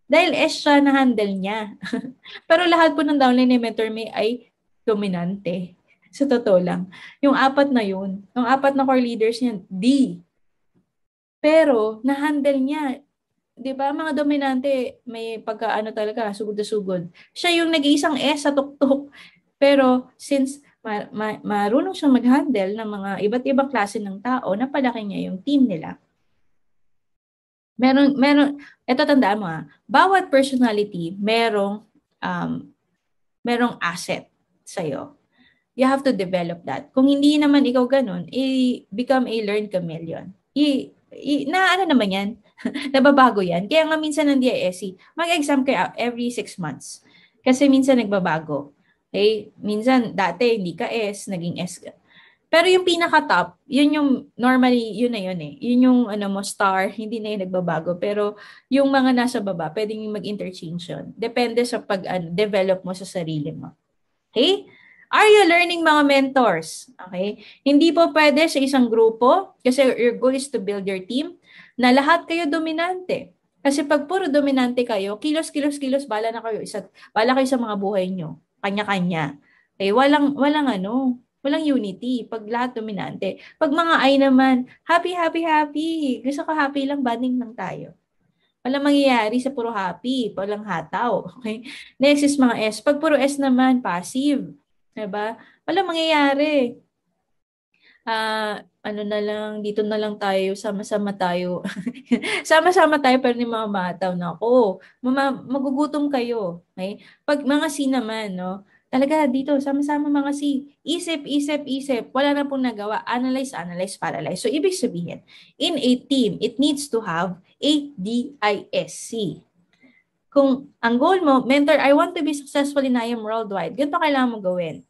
Dahil S siya na-handle niya. Pero lahat po ng downline ni Mentor May ay dominante. Sa totoo lang. Yung apat na yun, yung apat na core leaders niya, D. Pero, na-handle niya. Di ba, mga dominante, may pagkaano talaga, sugod na sugod. Siya yung nag-iisang S sa tuktok. Pero, since marunong siyang mag-handle ng mga iba't ibang klase ng tao, napalaki niya yung team nila. Ito tandaan mo bawat personality, merong asset sa'yo. You have to develop that. Kung hindi naman ikaw ganun, become a learned chameleon. Naman yan, nababago yan. Kaya nga minsan ng DISC, mag-exam kayo every 6 months. Kasi minsan nagbabago. Okay? Minsan, dati hindi ka S, naging S ka. Pero yung pinaka-top, yun yung normally, yun na yun eh. Yun yung star, hindi na yun nagbabago. Pero yung mga nasa baba, pwedeng mag-interchange yun. Depende sa pag-develop mo sa sarili mo. Okay? Are you learning mga mentors? Okay? Hindi po pwede sa isang grupo, kasi your goal is to build your team, na lahat kayo dominante. Kasi pag puro dominante kayo, kilos, bala kayo sa mga buhay nyo. Kanya-kanya. Okay? Walang unity pag lahat dominante. Pag mga I naman, happy. Gusto ko happy lang, banding lang tayo. Walang mangyayari sa puro happy, walang hataw. Okay? Next is mga S. Pag puro S naman, passive. Diba? Walang mangyayari. Dito na lang tayo, sama-sama tayo. Sama-sama tayo pero ni mga mataw na ako. Magugutom kayo. Okay? Pag mga C naman, no? Talaga dito, sama-sama mga C. Isip. Wala na pong nagawa. Analyze, paralyze. So, ibig sabihin, in a team, it needs to have a DISC. Kung ang goal mo, mentor, I want to be successful in IAM worldwide, ganito kailangan mo gawin.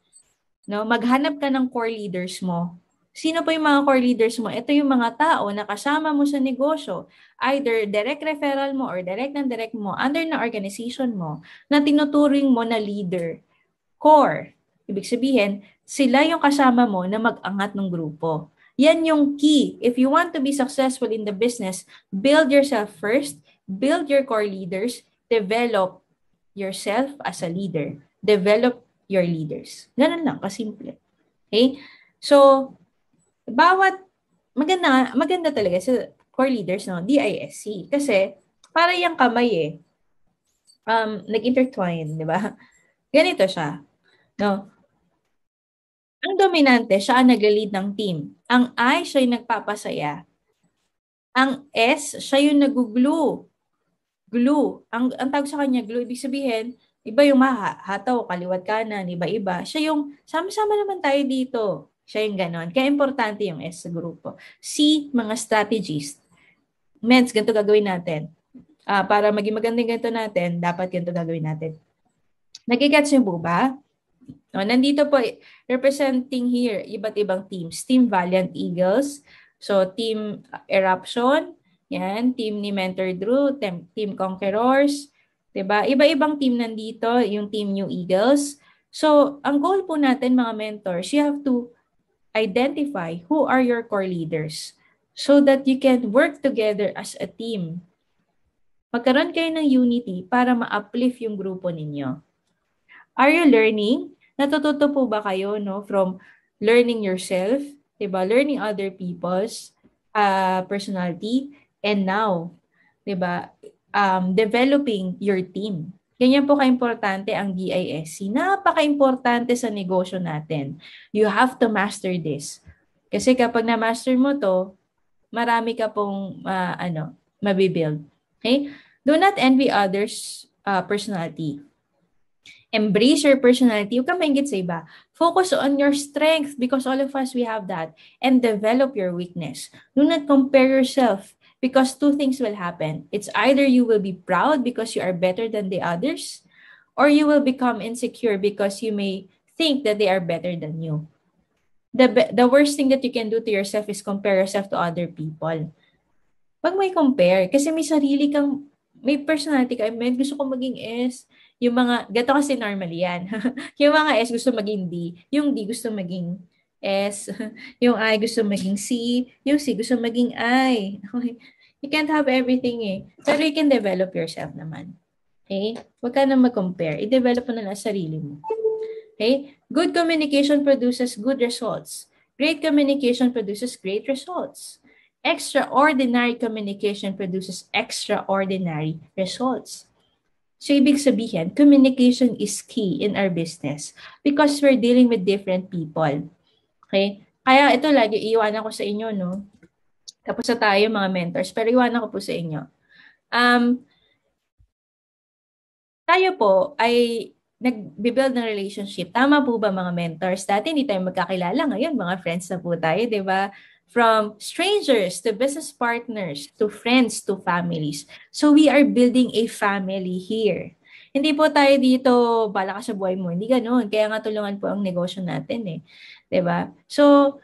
No? Maghanap ka ng core leaders mo. Sino po yung mga core leaders mo? Ito yung mga tao na kasama mo sa negosyo. Either direct referral mo or direct mo under na organization mo na tinuturing mo na leader. Core. Ibig sabihin, sila yung kasama mo na mag-angat ng grupo. Yan yung key. If you want to be successful in the business, build yourself first, build your core leaders, develop yourself as a leader, develop your leaders. Ganun lang, kasimple. Okay? So, bawat maganda talaga sa core leaders, no? DISC. Kasi, para yung kamay nag-intertwine, di ba? Ganito siya. No? Ang dominante, siya ang nag-lead ng team. Ang I, siya yung nagpapasaya. Ang S, siya yung nag-glue. Glue. Ang tawag sa kanya, glue, ibig sabihin, iba yung hataw, kaliwat kanan, iba-iba. Siya yung, sama-sama naman tayo dito. Siya yung ganon. Kaya importante yung S sa grupo. C, mga strategies. Mens, ganito gagawin natin. Para maging magandang ganito natin, dapat ganito gagawin natin. Nagigets niyo po ba? No, nandito po, representing here, iba't ibang teams. Team Valiant Eagles, so Team Eruption, yan, team ni Mentor Drew, team Conquerors, diba? Iba-ibang team nandito, yung Team New Eagles. So, ang goal po natin mga mentors, you have to identify who are your core leaders so that you can work together as a team. Magkaroon kayo ng unity para ma-uplift yung grupo ninyo. Are you learning? Natututo po ba kayo from learning yourself, diba? Learning other people's personality, and now, diba, developing your team. Ganyan po ka-importante ang DISC. Napaka-importante sa negosyo natin. You have to master this. Kasi kapag na-master mo to, marami ka pong mabibuild. Okay? Do not envy others' personality. Embrace your personality. Huwag kang maingit sa iba. Focus on your strength because all of us, we have that. And develop your weakness. Do not compare yourself because two things will happen. It's either you will be proud because you are better than the others, or you will become insecure because you may think that they are better than you. The worst thing that you can do to yourself is compare yourself to other people. Wag may compare kasi may sarili kang, may personality ka. May gusto ko maging S. Yung mga, gato kasi normally yan. Yung mga S gusto maging D. Yung D gusto maging S. Yung I gusto maging C. Yung C gusto maging I. You can't have everything Pero you can develop yourself naman. Okay? Huwag ka na mag-compare. I-develop mo na lang sarili mo. Okay? Good communication produces good results. Great communication produces great results. Extraordinary communication produces extraordinary results. So, ibig sabihin, communication is key in our business because we're dealing with different people. Okay? Kaya ito lagi, iiwanan ko sa inyo, no? Tapos na tayo, mga mentors, pero iiwanan ko po sa inyo. Tayo po ay nag-build ng relationship. Tama po ba, mga mentors? Dati hindi tayo magkakilala. Ngayon, mga friends na po tayo, di ba? From strangers to business partners to friends to families. So we are building a family here. Hindi po tayo dito, bala ka sa buhay mo. Hindi ganoon. Kaya nga tulungan po ang negosyo natin 'Di ba? So,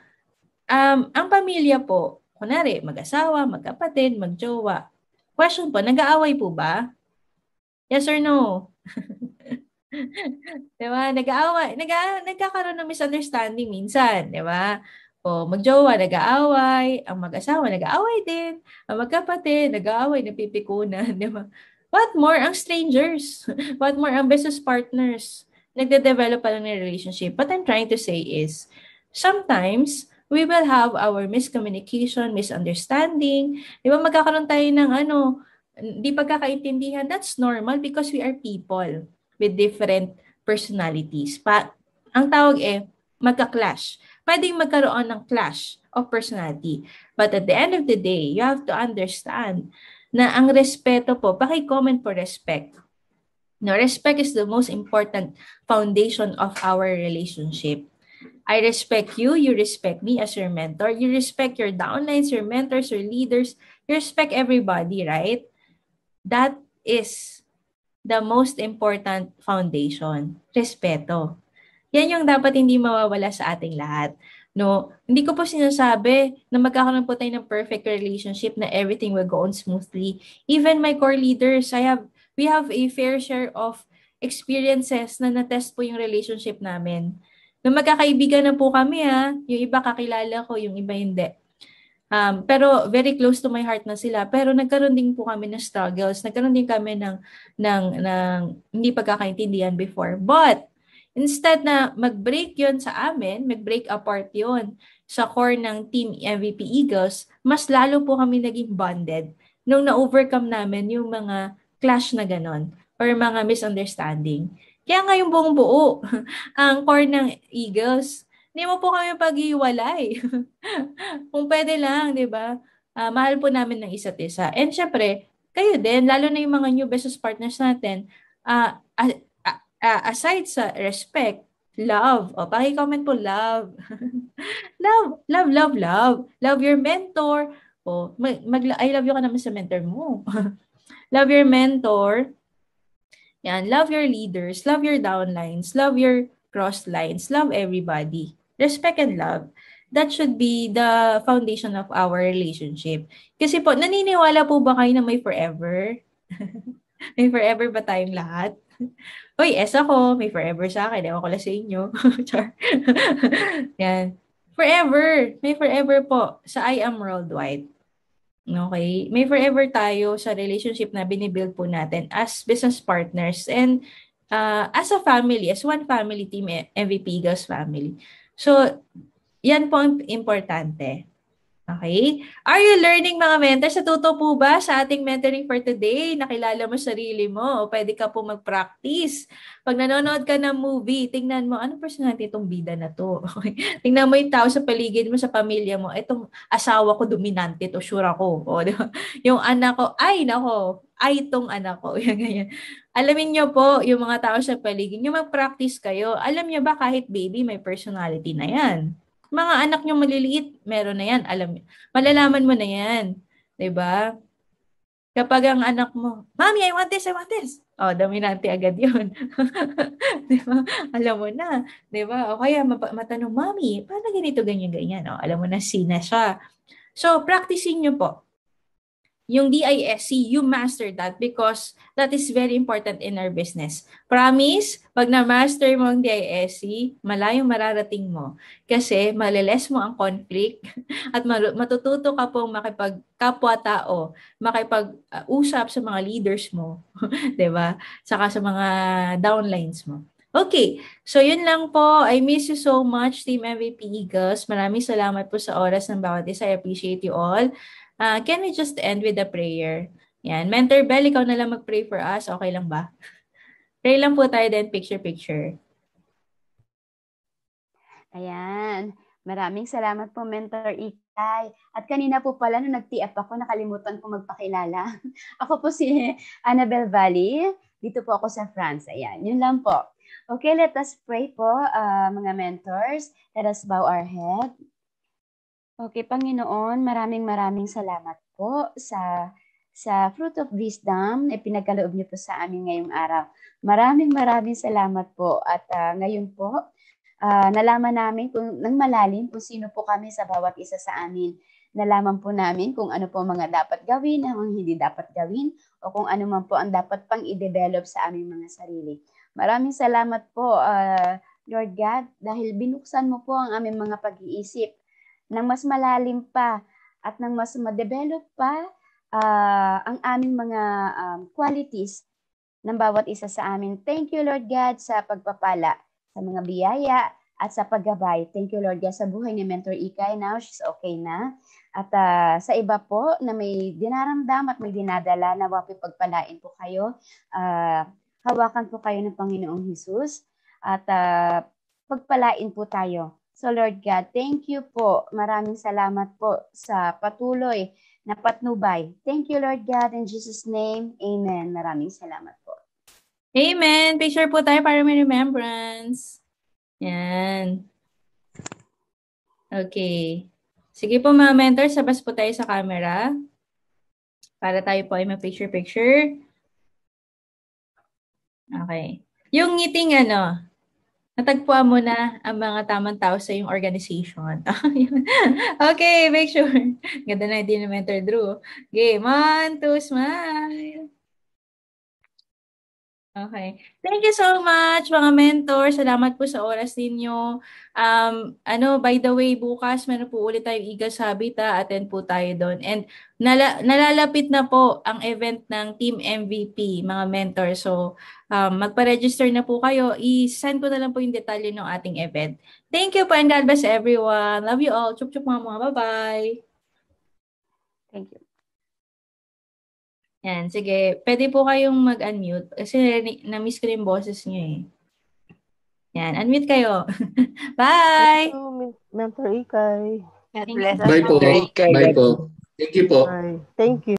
ang pamilya po, kunwari, mag-asawa, magkapatid, magjowa. Question po, nag-aaway po ba? Yes or no? Diba? Nag-aaway, nagkakaroon ng misunderstanding minsan, di ba? O magjowa, nag-aaway, ang mag-asawa, nag-aaway din, ang magkapatid, nag-aaway, napipikunan, di ba? What more ang strangers? What more ang business partners? Nagde-develop pa lang ng relationship. What I'm trying to say is, sometimes, we will have our miscommunication, misunderstanding. Di ba magkakaroon tayo ng di pagkakaintindihan. That's normal because we are people with different personalities. Ang tawag magka-clash. Pwedeng magkaroon ng clash of personality. But at the end of the day, you have to understand na ang respeto po, paki-comment po respect. No, respect is the most important foundation of our relationship. I respect you, you respect me as your mentor, you respect your downlines, your mentors, your leaders, you respect everybody, right? That is the most important foundation, respeto. Yan yung dapat hindi mawawala sa ating lahat. No, hindi ko po sinasabi na magkakaroon po tayo ng perfect relationship na everything will go on smoothly. Even my core leaders, we have a fair share of experiences na na-test po yung relationship namin. Nung magkakaibigan na po kami yung iba kakilala ko, yung iba hindi. Pero very close to my heart na sila. Pero nagkaroon din po kami ng struggles. Nagkaroon din kami ng hindi pagkakaintindihan before. But, instead na mag-break yon sa amin, mag-break apart yon sa core ng Team MVP Eagles, mas lalo po kami naging bonded nung na-overcome namin yung mga clash na ganon or mga misunderstanding. Kaya nga yung buong buo, ang core ng Eagles, hindi mo po kami pag-iwalay. Kung pwede lang, di ba? Mahal po namin ng isa't isa. And syempre, kayo din, lalo na yung mga new business partners natin, aside sa respect, love. O, paki-comment po, love. Love, love, love, love. Love your mentor. O, I love you ka naman sa mentor mo. Love your mentor. Yan, love your leaders, love your downlines, love your cross lines, love everybody. Respect and love. That should be the foundation of our relationship. Kasi po, naniniwala po ba kayo na may forever? May forever ba tayong lahat? Uy, ako, may forever sa akin. Ewan ko lang sa inyo. Char. Yan. Forever. May forever po sa I Am Worldwide. Okay? May forever tayo sa relationship na binibuild po natin as business partners and as a family, as one family team, MVP Eagles family. So, yan po ang importante. Okay? Are you learning mga mentors? Natuto po ba sa ating mentoring for today? Nakilala mo sarili mo o pwede ka po mag-practice. Pag nanonood ka ng movie, tingnan mo, anong personality itong bida na to? Okay? Tingnan mo yung tao sa paligid mo, sa pamilya mo. Itong asawa ko dominante to, sure ako. O, di ba? Yung anak ko, ay nako, ay itong anak ko. Yan, ganyan. Alamin nyo po, yung mga tao sa paligid, yung mag-practice kayo, alam nyo ba kahit baby, may personality na yan. Mga anak nyo maliliit, meron na yan. Malalaman mo na yan. 'Di ba? Kapag ang anak mo, Mommy, I want this, I want this. Oh, dominante agad yun. 'Di ba? Alam mo na. 'Di ba? O kaya matanong, Mommy, paano ganito, ganyan, ganyan? Oh, alam mo na, sina siya. So, practicing nyo po. Yung DISC, you master that because that is very important in our business. Promise, pag na-master mo ang DISC, malayong mararating mo. Kasi maliles mo ang conflict at matututo ka pong makipagkapwa-tao, makipag-usap sa mga leaders mo, 'di ba? Saka sa mga downlines mo. Okay, so yun lang po. I miss you so much, Team MVP Eagles. Maraming salamat po sa oras ng bawat isa. I appreciate you all. Can we just end with a prayer? Yan. Mentor Bell, ikaw na lang mag-pray for us. Okay lang ba? Pray lang po tayo din, picture. Ayan. Maraming salamat po, Mentor Ikay. At kanina po pala, nung nag-TF ako, nakalimutan ko magpakilala. Ako po si Annabel Valley. Dito po ako sa France. Ayan, yun lang po. Okay, let us pray po, mga mentors. Let us bow our head. Okay, Panginoon, maraming salamat po sa fruit of wisdom na pinagkaloob niyo po sa amin ngayong araw. Maraming salamat po. At ngayon po, nalaman namin ng malalim kung sino po kami sa bawat isa sa amin. Nalaman po namin kung ano po mga dapat gawin, ang hindi dapat gawin, o kung ano man po ang dapat pang i-develop sa aming mga sarili. Maraming salamat po, Lord God, dahil binuksan mo po ang aming mga pag-iisip ng mas malalim pa at ng mas ma-develop pa ang aming mga qualities ng bawat isa sa amin. Thank you, Lord God, sa pagpapala, sa mga biyaya, at sa paggabay. Thank you, Lord God, sa buhay ni Mentor Ikay. Now, she's okay na. At sa iba po na may dinaramdam at may dinadala, nawa po pagpalain po kayo. Hawakan po kayo ng Panginoong Hesus at pagpalain po tayo. So Lord God, thank you po. Maraming salamat po sa patuloy na patnubay. Thank you, Lord God, in Jesus' name. Amen. Maraming salamat po. Amen. Picture po tayo para may remembrance. Yan. Okay. Sige po mga mentors, sabas po tayo sa camera. Para tayo po ay mag-picture. Okay. Yung ngiting natagpuan mo na ang mga tamang tao sa iyong organization. Okay, make sure. Ganda na din ni Mentor Drew. Okay, 1, 2, smile. Okay. Thank you so much, mga mentor. Salamat po sa oras ninyo. By the way, bukas meron po ulit tayong Eagles Habitat. Attend po tayo doon. And nalalapit na po ang event ng Team MVP, mga mentor. So, magpa-register na po kayo. I-send ko na lang po yung detalye ng ating event. Thank you po and God bless everyone. Love you all. Chup-chup mga. Bye-bye. Thank you. Yan, sige. Pwede po kayong mag-unmute kasi na-miss ko yung boses niyo eh. Yan, unmute kayo. Bye! Thank you, Mentor Ikay. God Thank bless. you. Bye po. Thank Bye po. Thank you po. Bye. Thank you.